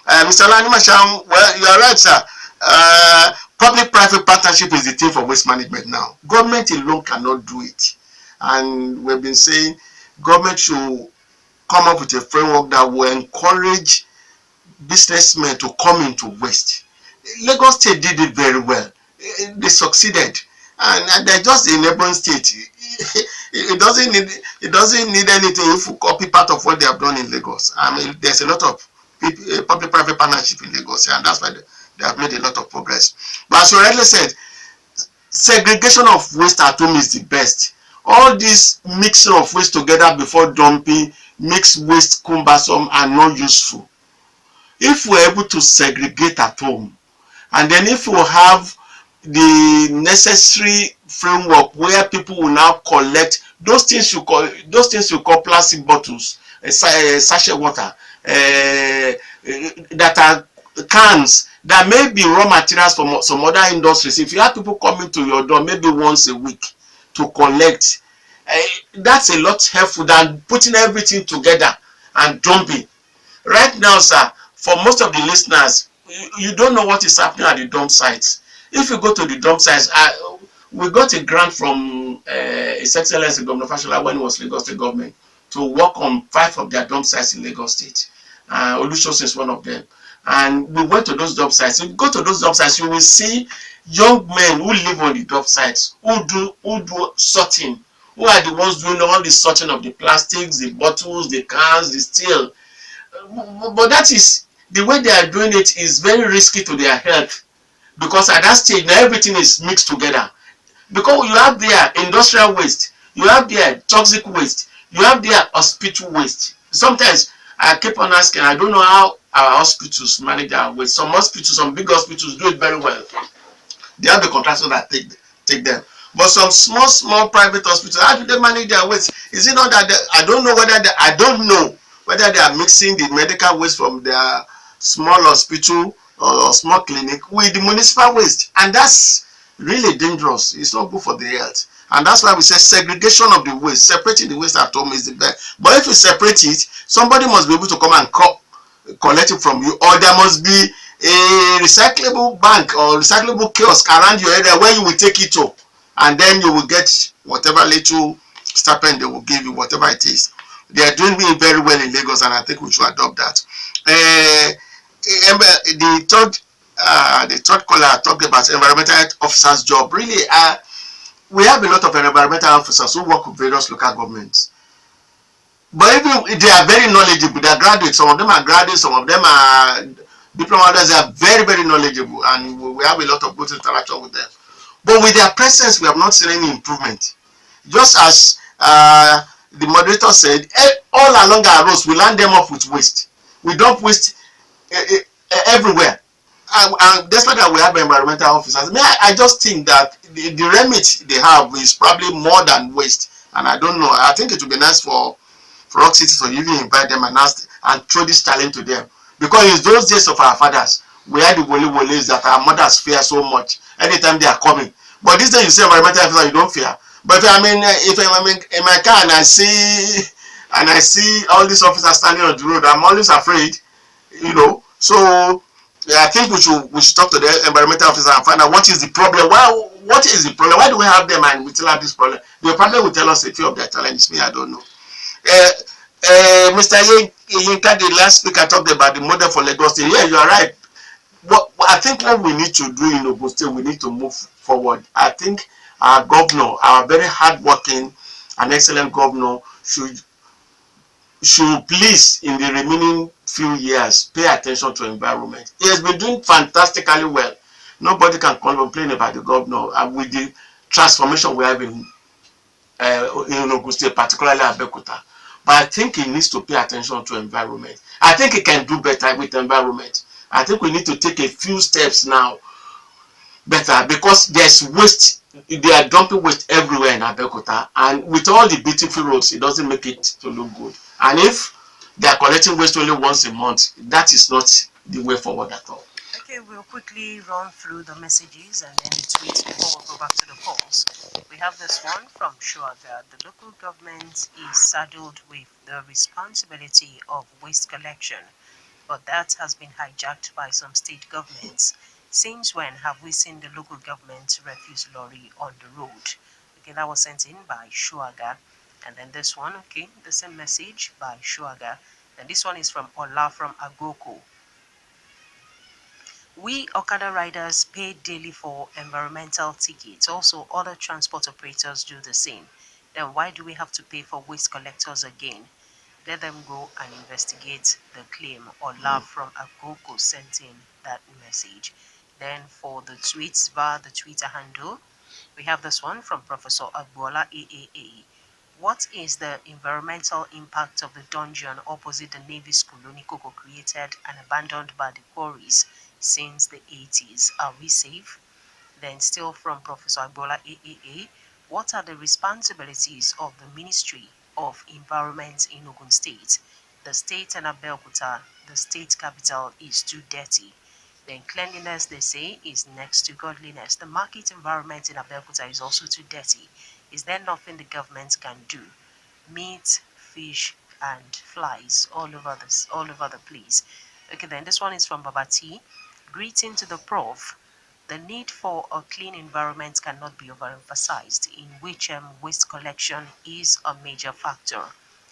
Mr. Lanimasham, well, you are right, sir. Public-private partnership is the thing for waste management now. Government alone cannot do it. And we've been saying government should come up with a framework that will encourage businessmen to come into waste. Lagos State did it very well. They succeeded, and they're just a neighboring state. It doesn't need anything if you copy part of what they have done in Lagos. I mean, there's a lot of public-private partnership in Lagos, and that's why they have made a lot of progress. But as you rightly said, segregation of waste at home is the best. All this mixing of waste together before dumping makes waste cumbersome and not useful. If we're able to segregate at home, and then if we have the necessary framework where people will now collect those things you call plastic bottles, sachet water, that are cans, that may be raw materials from some other industries. If you have people coming to your door maybe once a week to collect, that's a lot helpful than putting everything together and dumping. Right now, sir, for most of the listeners, you don't know what is happening at the dump sites. If you go to the dump sites, we got a grant from His Excellency Governor Fashola when he was Lagos State government to work on 5 of their dump sites in Lagos State. Olusosin is one of them. And we went to those dump sites. If you go to those dump sites, you will see young men who live on the dump sites, who do sorting, who are the ones doing all the sorting of the plastics, the bottles, the cans, the steel. But that is the way they are doing it is very risky to their health, because at that stage now everything is mixed together. Because you have their industrial waste, you have their toxic waste, you have their hospital waste. Sometimes I keep on asking, I don't know how our hospitals manage our waste. Some hospitals, some big hospitals do it very well. They have the contractors that take them. But some small private hospitals, how do they manage their waste? Is it not that I don't know whether they are mixing the medical waste from their small hospital or small clinic with the municipal waste, and that's really dangerous. It's not good for the health, and that's why we say segregation of the waste, separating the waste at home is the best. But if you separate it, somebody must be able to come and collect it from you, or there must be a recyclable bank or recyclable kiosk around your area where you will take it to, and then you will get whatever little stipend they will give you, whatever it is. They are doing it very well in Lagos, and I think we should adopt that. The third caller talked about environmental officers' job. Really, we have a lot of environmental officers who work with various local governments. But even they are very knowledgeable. They are graduates. Some of them are graduates. Some of them are diploma holders. They are very, very knowledgeable, and we have a lot of good interaction with them. But with their presence, we have not seen any improvement. Just as the moderator said, all along our roads, we land them off with waste. We dump waste everywhere. And despite that, we have environmental officers. I just think that the remit they have is probably more than waste. And I don't know. I think it would be nice for Rock City to even invite them and ask and throw this challenge to them. Because in those days of our fathers, we had the woles that our mothers fear so much anytime they are coming. But these days you see environmental officers, you don't fear. But if I'm in my car and I see all these officers standing on the road, I'm always afraid, So I think we should talk to the environmental officer and find out what is the problem. What is the problem? Why do we have them and we still have this problem? They probably will tell us a few of their challenges. Me, I don't know. Mr. Yinka, the last speaker, talked about the model for Lagos State. Yeah, you are right. But I think what we need to do in Ogun State, we need to move forward. I think our governor, our very hardworking and excellent governor, should please, in the remaining few years, pay attention to environment. He has been doing fantastically well. Nobody can complain about the governor with the transformation we have in Ogun State, particularly Abeokuta. But I think he needs to pay attention to environment. I think he can do better with environment. I think we need to take a few steps now better, because there's waste. They are dumping waste everywhere in Abeokuta, and with all the beautiful roads, it doesn't make it to look good. And if they are collecting waste only once a month, that is not the way forward at all. Okay, we'll quickly run through the messages and then tweets before we go back to the polls. We have this one from Shuaga. The local government is saddled with the responsibility of waste collection, but that has been hijacked by some state governments. Since when have we seen the local government refuse lorry on the road? Okay, that was sent in by Shuaga. And then this one, okay, the same message by Shuaga. And this one is from Ola from Agoko. We Okada riders pay daily for environmental tickets. Also, other transport operators do the same. Then why do we have to pay for waste collectors again? Let them go and investigate the claim. Ola from Agoko sent in that message. Then for the tweets via the Twitter handle, we have this one from Professor Agbola AAA. What is the environmental impact of the dungeon opposite the Navy School Onikoko created and abandoned by the quarries since the 80s? Are we safe? Then still from Professor Agbola AAA, what are the responsibilities of the Ministry of Environment in Ogun State? The state and Abeokuta, the state capital, is too dirty. Then cleanliness, they say, is next to godliness. The market environment in Abeokuta is also too dirty. Is there nothing the government can do? Meat, fish, and flies all over the place. Okay, then this one is from Baba T. Greeting to the prof. The need for a clean environment cannot be overemphasized, in which waste collection is a major factor.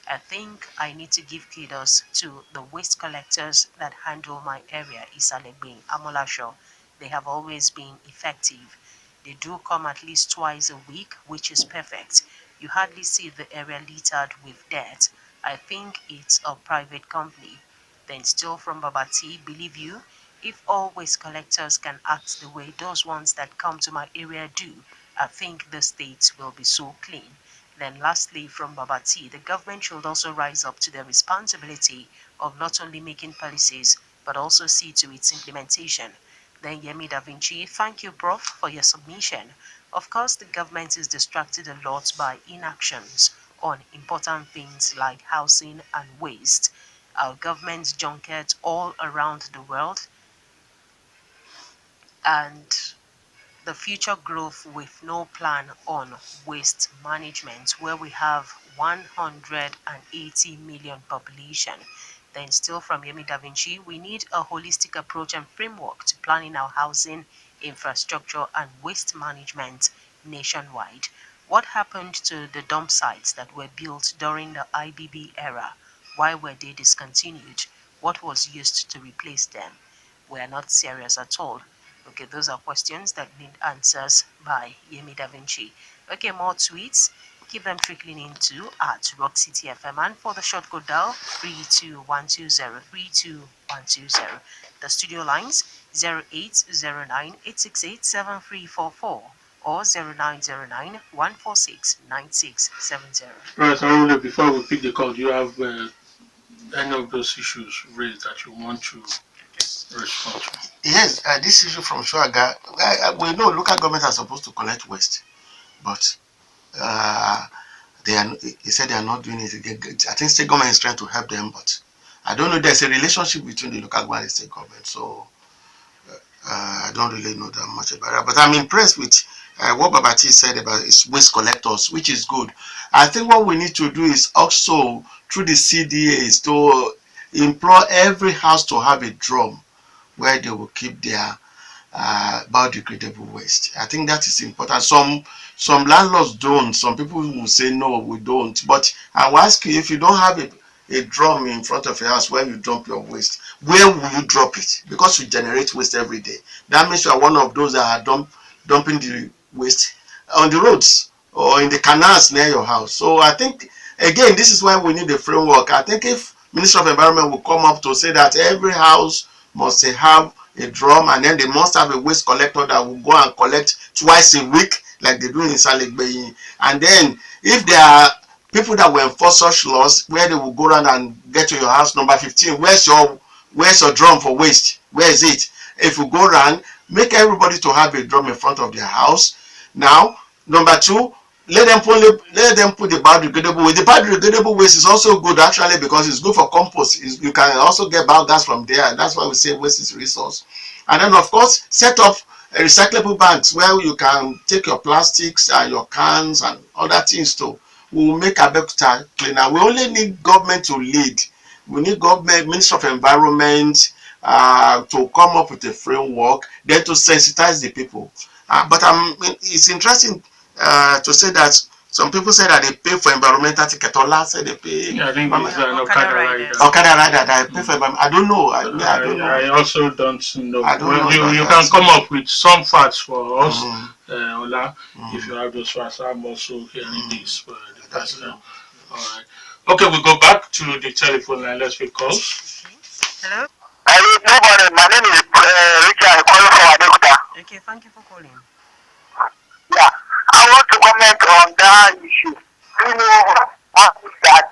I think I need to give kudos to the waste collectors that handle my area, Isalegbe, Amolasho. They have always been effective. They do come at least twice a week, which is perfect. You hardly see the area littered with dirt. I think it's a private company. Then still from Babati, believe you, if all waste collectors can act the way those ones that come to my area do, I think the state will be so clean. Then lastly from Babati, the government should also rise up to the responsibility of not only making policies, but also see to its implementation. Then Yemi Da Vinci, thank you, Prof, for your submission. Of course, the government is distracted a lot by inactions on important things like housing and waste. Our government's junket all around the world and the future growth with no plan on waste management, where we have 180 million population. Then still from Yemi Da Vinci, we need a holistic approach and framework to planning our housing, infrastructure and waste management nationwide. What happened to the dump sites that were built during the IBB era? Why were they discontinued? What was used to replace them? We are not serious at all. Okay, those are questions that need answers by Yemi Da Vinci. Okay, more tweets. Keep them trickling into at Rock City FM. And for the short code dial, 32120 32120. The studio lines 0809 868 7344 or 0909 146 9670. Right, Arowolo, before we pick the call, do you have any of those issues raised that you want to respond to? Yes, this issue from Shuaga, we know local governments are supposed to collect waste, but he said they are not doing it again. I think state government is trying to help them, but I don't know. There's a relationship between the local government and state government, so I don't really know that much about it. But I'm impressed with what Babati said about his waste collectors, which is good. I think what we need to do is also through the CDAs to implore every house to have a drum where they will keep their biodegradable waste. I think that is important. Some landlords don't. Some people will say no, we don't. But I will ask you, if you don't have a drum in front of your house where you dump your waste, where will you drop it? Because you generate waste every day. That means you are one of those that are dumping the waste on the roads or in the canals near your house. So I think again, this is why we need a framework. I think if Minister of Environment will come up to say that every house must have a drum, and then they must have a waste collector that will go and collect twice a week like they do in Salegbe. And then if there are people that will enforce such laws where they will go around and get to your house, number 15, where's your drum for waste? Where is it? If you go around, make everybody to have a drum in front of their house. Now, number 2, let them put the biodegradable waste. The biodegradable waste is also good actually because it's good for compost. You can also get biogas from there. That's why we say waste is a resource. And then of course set up recyclable banks where you can take your plastics and your cans and other things to. We will make Abeokuta cleaner. We only need government to lead. We need government, Minister of Environment to come up with a framework, then to sensitize the people. But it's interesting to say that some people say that they pay for environmental ticket. Ola say they pay. Yeah, I think it's an Okada riders. Okada rider that I pay for. I don't know. I don't know. I also don't know. I don't know You can come up with some facts for us, Ola. If you have those facts, I'm also hearing this for the first time. All right. Okay, we go back to the telephone line. Let's pick calls. Hello. Good morning. My name is Richard. I'm calling from Ayodo. Okay, thank you for calling. Yeah, I want to comment on that issue. You know, that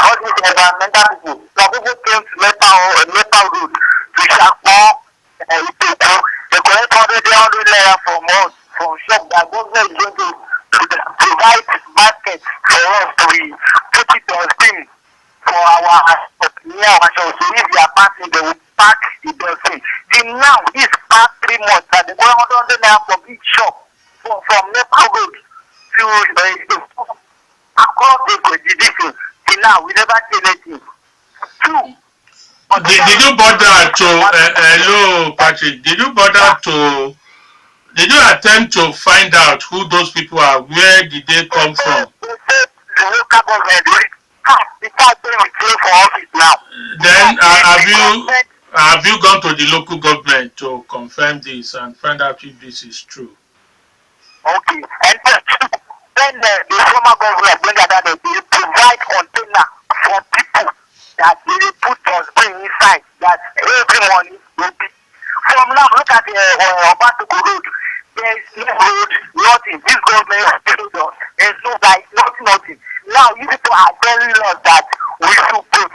all these environmental people, some people came to Nepal road to Shakmo, they collect 100 naira from us, from shop that government is going to provide basket for us to put it on steam for our near our shop. So if they are passing, they will pack the dustbin. Till now, this past 3 months, that they go 100 naira from each shop. From Nepal road to across the division till now we never see anything. Did you bother to hello Patrick? Did you attempt to find out who those people are? Where did they come from? The local government the fact they will for office now. Then have you gone to the local government to confirm this and find out if this is true? Okay, and then the former government bring that they provide container for people that they put dustbin inside that every morning will be. From now, look at the Obatugu road. There is no road, nothing. This government has told us there's no like nothing. Now you people are telling us that we should put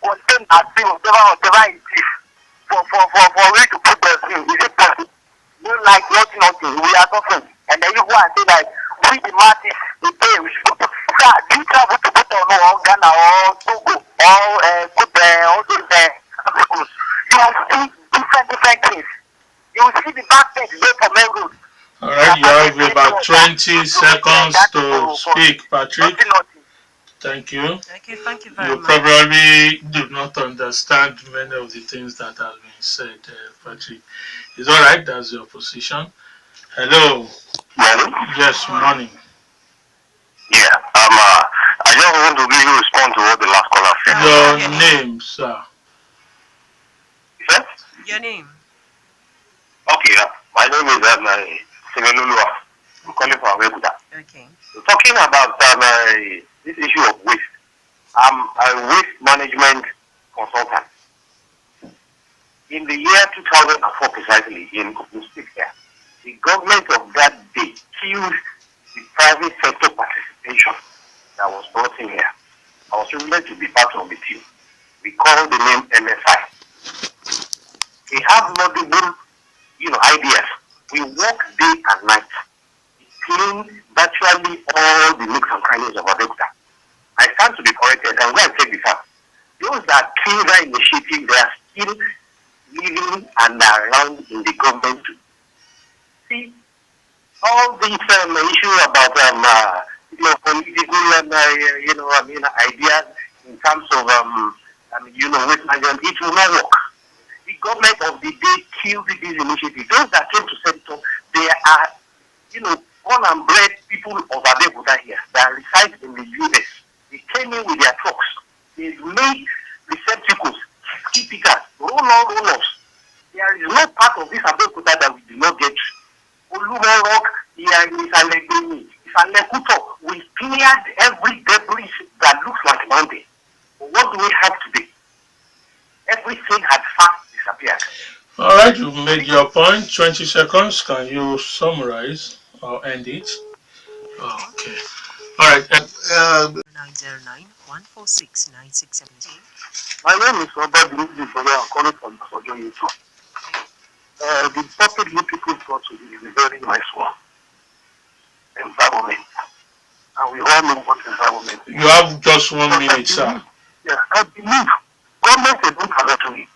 container whatever it is for we to put dustbin. Is it possible? No, like nothing. We are suffering. And then you go and say that we the masses, we pay, we should put. So, do you travel to put on Ghana or Togo or all those schools? You will see different things. You will see the basket there for main road. All right, you have about 20 seconds to speak, Patrick. Thank you. Okay, thank you very much. You probably do not understand many of the things that have been said, Patrick. It's all right, that's your position. Hello. Morning. Yes, morning. Yeah, I just want to give you a response to what the last caller said. Your name, sir. Yes? Your name? Okay, my name is Semelulua. I'm calling from Egwuonwu. Okay. So talking about this issue of waste, I'm a waste management consultant. In the year 2004 precisely, in Ogun State here, the government of that day killed the private sector participation that was brought in here. I was privileged to be part of the team. We call the name MSI. They have multiple, ideas. We work day and night. We clean virtually all the nooks and crannies of Ayodo. I stand to be corrected. I'm going to take this out. Those that kill that initiative, they are still living and around in the government too. See, all these issues about political ideas in terms of waste management, it will not work. The government of the day killed this initiative. Those that came to set it up, they are born and bred people of Ayodo here that reside in the US. They came in with their trucks. They made receptacles, typical, roll-offs. There is no part of this Ayodo that we do not get. Rock, we cleared every debris that looks like mountain. But what do we have today? Everything had fast disappeared. All right, you've made your point. 20 seconds. Can you summarize or end it? Okay. All right. 909 146 9617. My name is Robert Luigi. I'm calling from Sojo. The topic you people brought to you is a very nice one. Environment. And we all know what environment is. You have just 1 minute, sir. Yeah, I believe government is not allowed to it.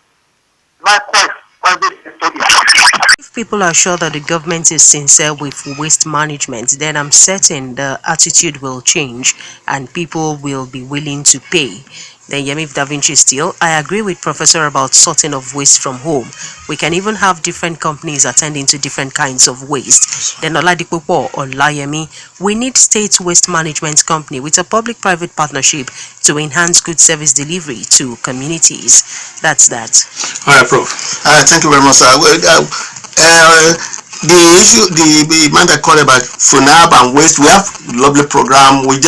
Likewise, private sector If people are sure that the government is sincere with waste management, then I'm certain the attitude will change and people will be willing to pay. Then Yemi Da Vinci still, I agree with Professor about sorting of waste from home. We can even have different companies attending to different kinds of waste. Then Oladipo or Layemi, we need state waste management company with a public-private partnership to enhance good service delivery to communities. That's that. All right, Prof. Thank you very much, sir. The issue, the man that called about FUNAAB and waste, we have lovely program. We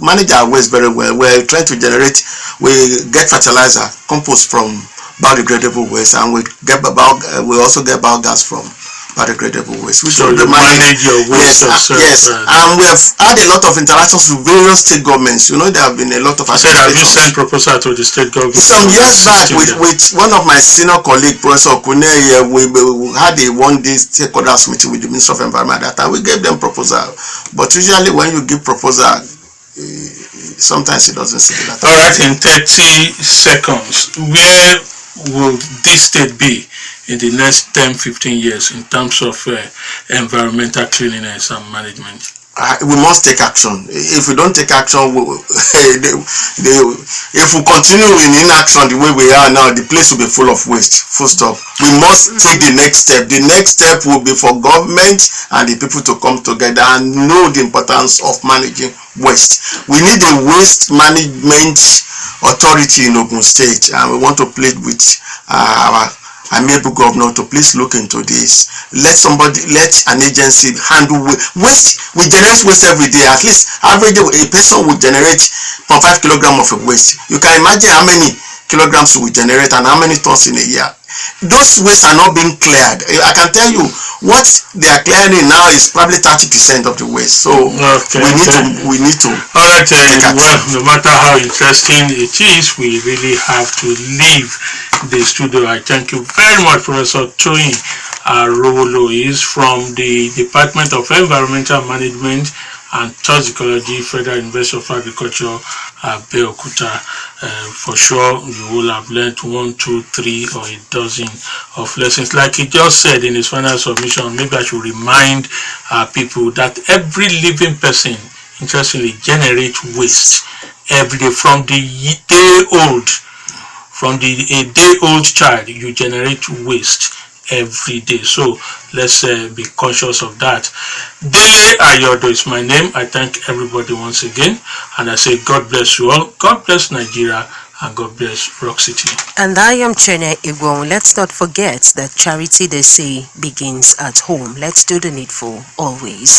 manage our waste very well. We're trying to generate, we get fertilizer, compost from biodegradable waste, and we also get biogas from biodegradable waste. So you manage your waste yourself. Yes, and we have had a lot of interactions with various state governments. You know, there have been a lot of. I said, have you sent proposal to the state government? Some years back, with one of my senior colleagues, Professor Chienye, we had a one-day stakeholders meeting with the Minister of Environment. At that time, we gave them proposal, but usually when you give proposal, sometimes it doesn't see that. All right, in 30 seconds, where will this state be in the next 10-15 years in terms of environmental cleanliness and management? We must take action. If we don't take action, if we continue in inaction the way we are now, the place will be full of waste. Full stop. We must take the next step. The next step will be for government and the people to come together and know the importance of managing waste. We need a waste management authority in Ogun State, and we want to plead with our amiable governor to please look into this. Let an agency handle waste. We generate waste every day. At least average a person will generate 0.5 kilogram of waste. You can imagine how many kilograms we generate and how many tons in a year. Those wastes are not being cleared. I can tell you what they are clearing now is probably 30% of the waste. So we need to. All right. Well, no matter how interesting it is, we really have to leave the studio. I thank you very much, Professor Toyin. Arowolo is from the Department of Environmental Management and Toxicology, Federal University of Agriculture, Abeokuta. For sure, you will have learned 1, 2, 3, or a dozen of lessons. Like he just said in his final submission, maybe I should remind people that every living person, interestingly, generates waste every day from the day old. From a day-old child, you generate waste every day. So let's be conscious of that. Dele Ayodo is my name. I thank everybody once again, and I say God bless you all. God bless Nigeria, and God bless Rock City. And I am Chienye Egwuonwu. Let's not forget that charity, they say, begins at home. Let's do the needful always.